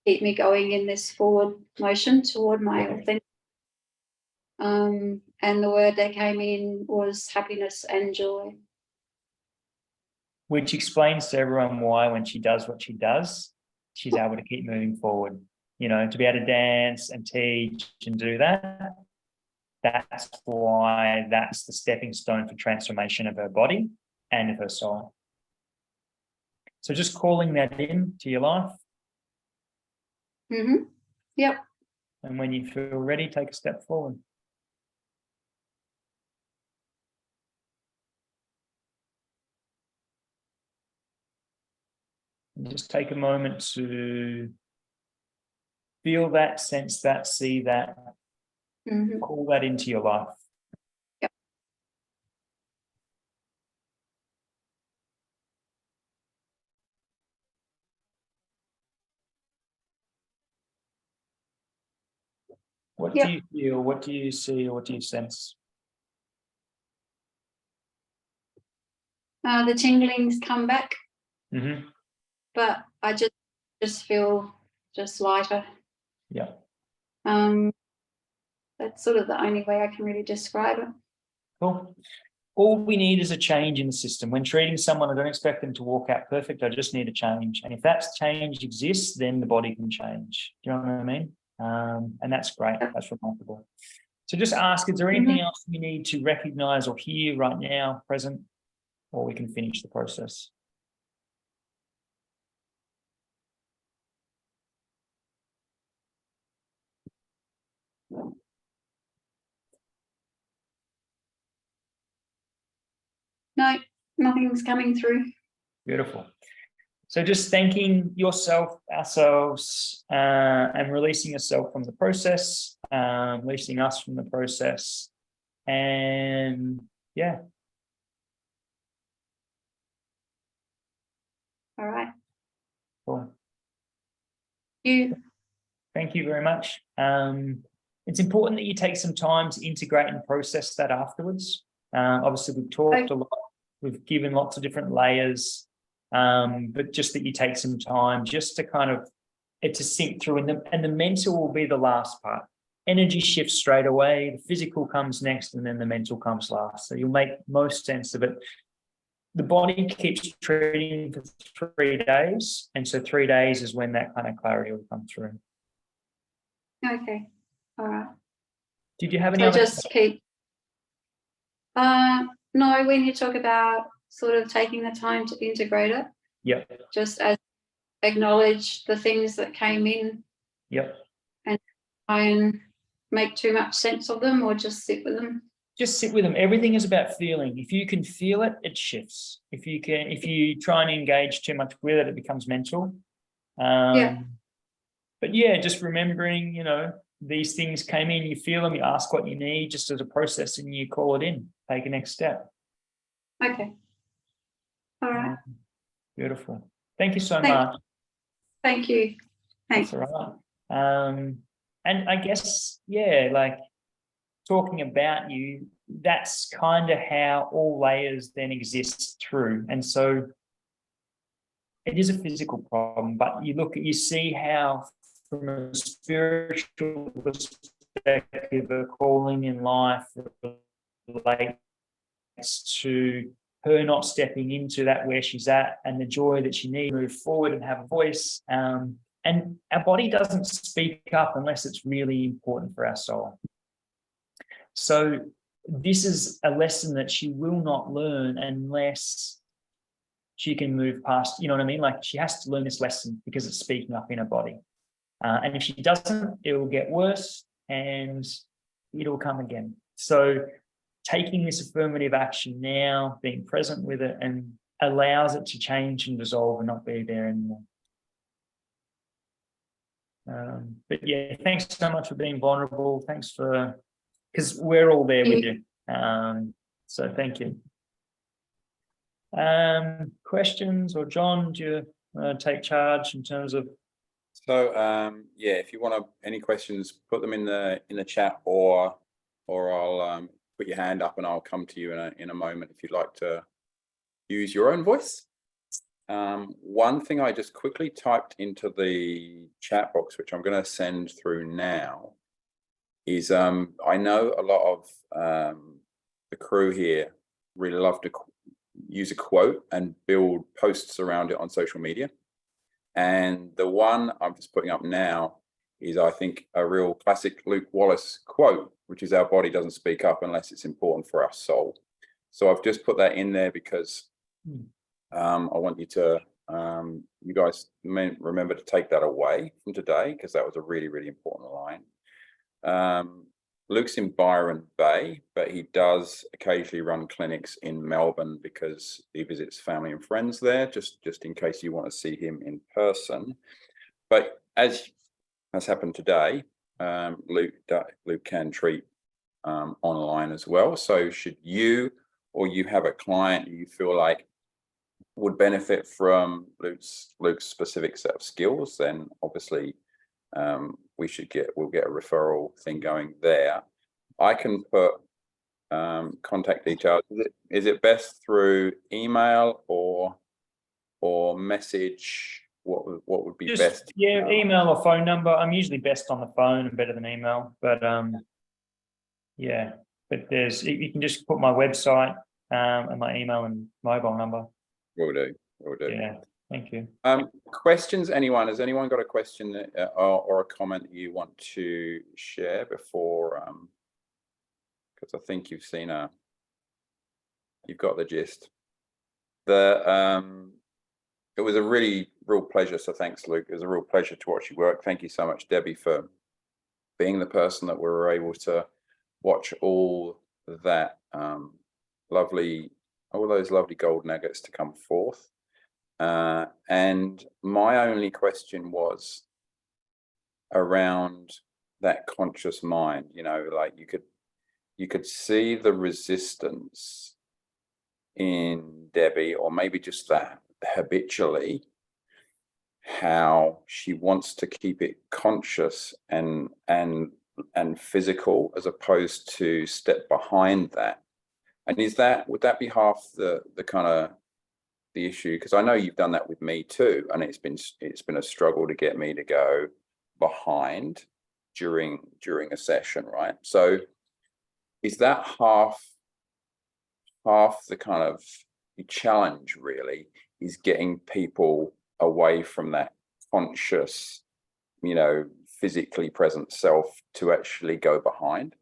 keep me going in this forward motion toward my authentic? And the word that came in was happiness and joy. Which explains to everyone why when she does what she does, she's able to keep moving forward. You know, to be able to dance and teach and do that, that's why that's the stepping stone for transformation of her body and of her soul. So just calling that in to your life. Yep. And when you feel ready, take a step forward. And just take a moment to feel that, sense that, see that, call that into your life. Yep. What do you feel? What do you see? Or what do you sense? The tinglings come back, but I just feel just lighter. Yeah. That's sort of the only way I can really describe it. Cool. All we need is a change in the system. When treating someone, I don't expect them to walk out perfect. I just need a change. And if that change exists, then the body can change. Do you know what I mean? And that's great. That's remarkable. So just ask, is there anything else we need to recognize or hear right now, present, or we can finish the process? No, nothing's coming through. Beautiful. So just thanking yourself, ourselves, and releasing yourself from the process, releasing us from the process. And yeah. All right. Cool. Thank you very much. It's important that you take some time to integrate and process that afterwards. Obviously, we've talked a lot. We've given lots of different layers, but just that you take some time just to kind of it to sink through, and the mental will be the last part. Energy shifts straight away. The physical comes next, and then the mental comes last. So you'll make most sense of it. The body keeps treating for 3 days, and so 3 days is when that kind of clarity will come through. Okay. All right. Did you have any so other just keep no, when you talk about sort of taking the time to integrate it, just as acknowledge the things that came in, and try and make too much sense of them, or just sit with them. Just sit with them. Everything is about feeling. If you can feel it, it shifts. If you try and engage too much with it, it becomes mental. But yeah, just remembering, you know, these things came in, you feel them, you ask what you need just as a process, and you call it in, take a next step. Okay. All right. Beautiful. Thank you so much. Thank you. Thanks. That's all right. And I guess, yeah, like talking about you, that's kind of how all layers then exist through. And so it is a physical problem, but you see how from a spiritual perspective, a calling in life relates to her not stepping into that where she's at, and the joy that she needs to move forward and have a voice. And our body doesn't speak up unless it's really important for our soul. So this is a lesson that she will not learn unless she can move past, you know what I mean? Like she has to learn this lesson because it's speaking up in her body. And if she doesn't, it will get worse and it'll come again. So taking this affirmative action now, being present with it and allows it to change and dissolve and not be there anymore. But yeah, thanks so much for being vulnerable. Thanks for, because we're all there with you. So thank you. Questions, or John, do you take charge in terms of? So yeah, if you want any questions, put them in the chat, or I'll put your hand up and I'll come to you in a moment if you'd like to use your own voice. One thing I just quickly typed into the chat box, which I'm going to send through now, is I know a lot of the crew here really love to use a quote and build posts around it on social media. And the one I'm just putting up now is, I think, a real classic Luke Wallace quote, which is, "Our body doesn't speak up unless it's important for our soul." So I've just put that in there because I want you to, you guys remember to take that away from today, because that was a really, really important line. Luke's in Byron Bay, but he does occasionally run clinics in Melbourne because he visits family and friends there, just in case you want to see him in person. But as has happened today, Luke can treat online as well. So should you, or you have a client you feel like would benefit from Luke's specific set of skills, then obviously we'll get a referral thing going there. I can put contact details. Is it best through email or message? What would be best? Yeah, email or phone number. I'm usually best on the phone and better than email, but yeah, but you can just put my website and my email and mobile number. Will do. Yeah, thank you. Questions, anyone? Has anyone got a question or a comment you want to share before? Because I think you've got the gist. It was a real pleasure. So thanks, Luke. It was a real pleasure to watch you work. Thank you so much, Debbie, for being the person that we were able to watch all that all those lovely gold nuggets to come forth. And my only question was around that conscious mind. Like you could see the resistance in Debbie, or maybe just that habitually, how she wants to keep it conscious and physical, as opposed to step behind that. And would that be half the kind of the issue? Because I know you've done that with me too, and it's been a struggle to get me to go behind during a session, right? So is that half the kind of the challenge, really, is getting people away from that conscious, physically present self to actually go behind?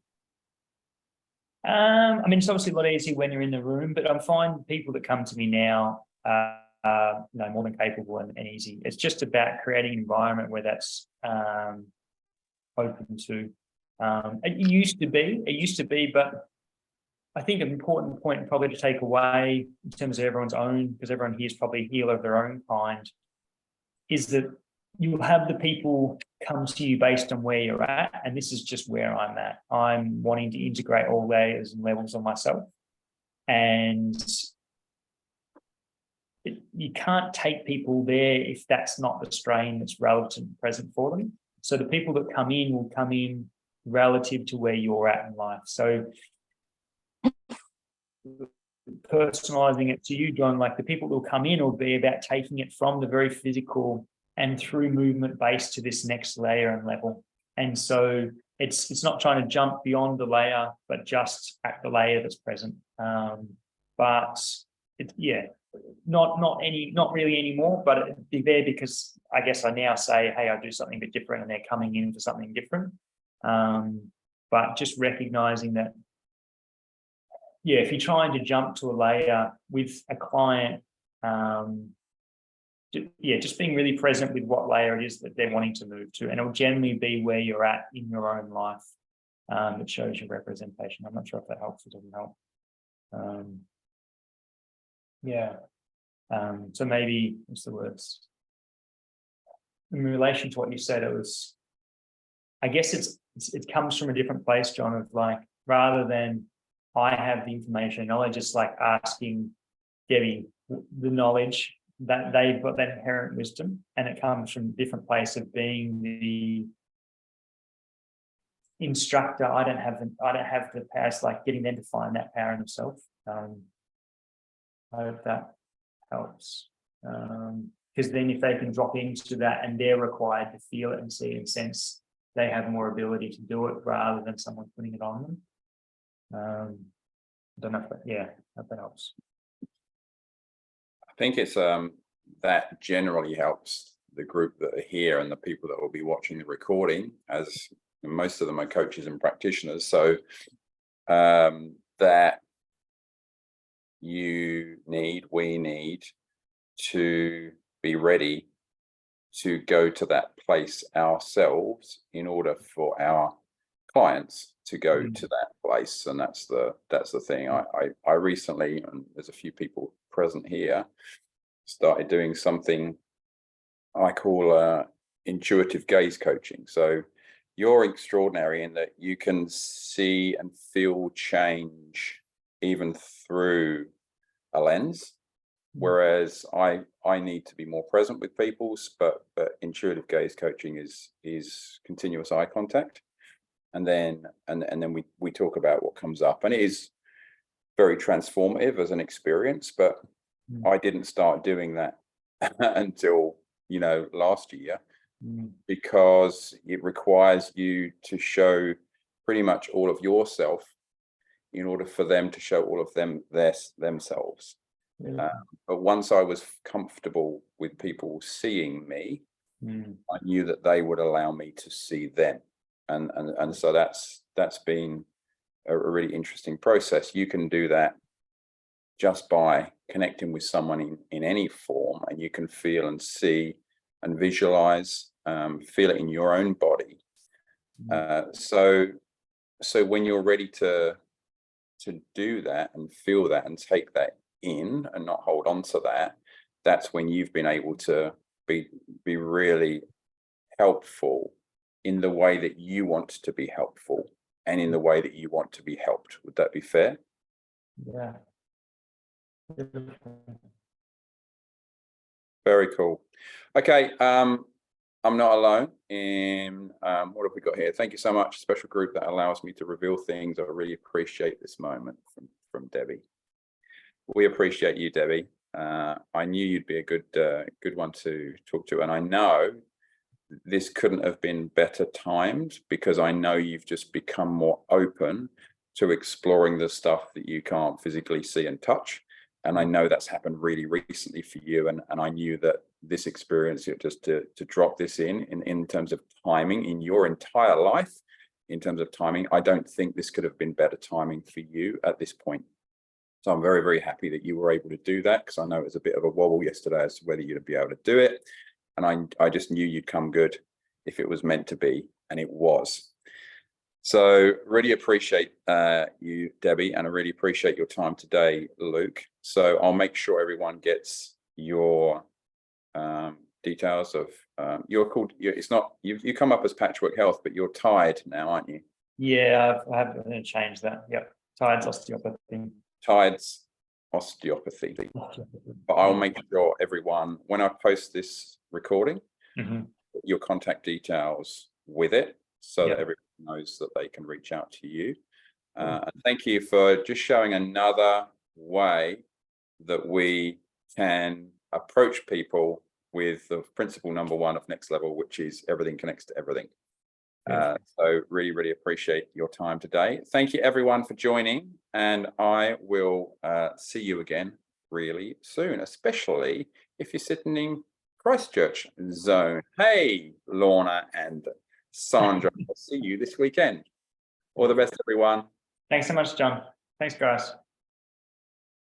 I mean, it's obviously a lot easier when you're in the room, but I'm finding people that come to me now are more than capable and easy. It's just about creating an environment where that's open to. It used to be, but I think an important point probably to take away in terms of everyone's own, because everyone here is probably a healer of their own kind, is that you have the people come to you based on where you're at, and this is just where I'm at. I'm wanting to integrate all layers and levels of myself, and you can't take people there if that's not the strain that's relevant and present for them. So the people that come in will come in relative to where you're at in life. So personalizing it to you, John, like the people that will come in will be about taking it from the very physical and through movement based to this next layer and level. And so it's not trying to jump beyond the layer, but just at the layer that's present. But not really anymore, but it'd be there because I guess I now say, hey, I do something a bit different, and they're coming in for something different. But just recognizing that, if you're trying to jump to a layer with a client, just being really present with what layer it is that they're wanting to move to, and it'll generally be where you're at in your own life. That shows your representation. I'm not sure if that helps or doesn't help. So maybe, what's the words? In relation to what you said, I guess it comes from a different place, John, of like, rather than I have the information and knowledge, just like asking Debbie the knowledge that they've got, that inherent wisdom, and it comes from a different place of being the instructor. I don't have the power. It's like getting them to find that power in themselves. I hope that helps. Because then if they can drop into that and they're required to feel it and see it and sense, they have more ability to do it rather than someone putting it on them. I don't know if that, hope that helps. I think it's that generally helps the group that are here and the people that will be watching the recording, as most of them are coaches and practitioners. So that we need to be ready to go to that place ourselves in order for our clients to go to that place. And that's the thing. I recently, and there's a few people present here, started doing something I call intuitive gaze coaching. So you're extraordinary in that you can see and feel change even through a lens. Whereas I need to be more present with people, but intuitive gaze coaching is continuous eye contact, and then we talk about what comes up, and it is very transformative as an experience. But I didn't start doing that until last year, because it requires you to show pretty much all of yourself in order for them to show all of themselves. But once I was comfortable with people seeing me, I knew that they would allow me to see them, and so that's been a really interesting process. You can do that just by connecting with someone in any form, and you can feel and see and visualize, feel it in your own body. So when you're ready to do that and feel that and take that in and not hold on to that, that's when you've been able to be really helpful in the way that you want to be helpful and in the way that you want to be helped. Would that be fair? Yeah. Very cool. Okay, I'm not alone in what have we got here? Thank you so much, special group that allows me to reveal things. I really appreciate this moment from Debbie. We appreciate you, Debbie. I knew you'd be a good one to talk to, and I know this couldn't have been better timed, because I know you've just become more open to exploring the stuff that you can't physically see and touch. And I know that's happened really recently for you, and I knew that this experience, just to drop this in terms of timing in your entire life, in terms of timing, I don't think this could have been better timing for you at this point. So I'm very, very happy that you were able to do that, because I know it was a bit of a wobble yesterday as to whether you'd be able to do it. And I just knew you'd come good if it was meant to be, and it was. So really appreciate you, Debbie, and I really appreciate your time today, Luke. So I'll make sure everyone gets your details of you're called. It's not you come up as Patchwork Health, but you're Tied now, aren't you? Yeah, I haven't changed that. Yep, Tied's osteopathy. Tied's osteopathy. But I'll make sure everyone, when I post this recording, your contact details with it, so that everyone knows that they can reach out to you. And thank you for just showing another way that we can approach people with the principle number one of Next Level, which is everything connects to everything. So really, really appreciate your time today. Thank you everyone for joining, and I will see you again really soon, especially if you're sitting in Christchurch zone. Hey, Lorna and Sandra, I'll see you this weekend. All the best, everyone. Thanks so much, John. Thanks, guys.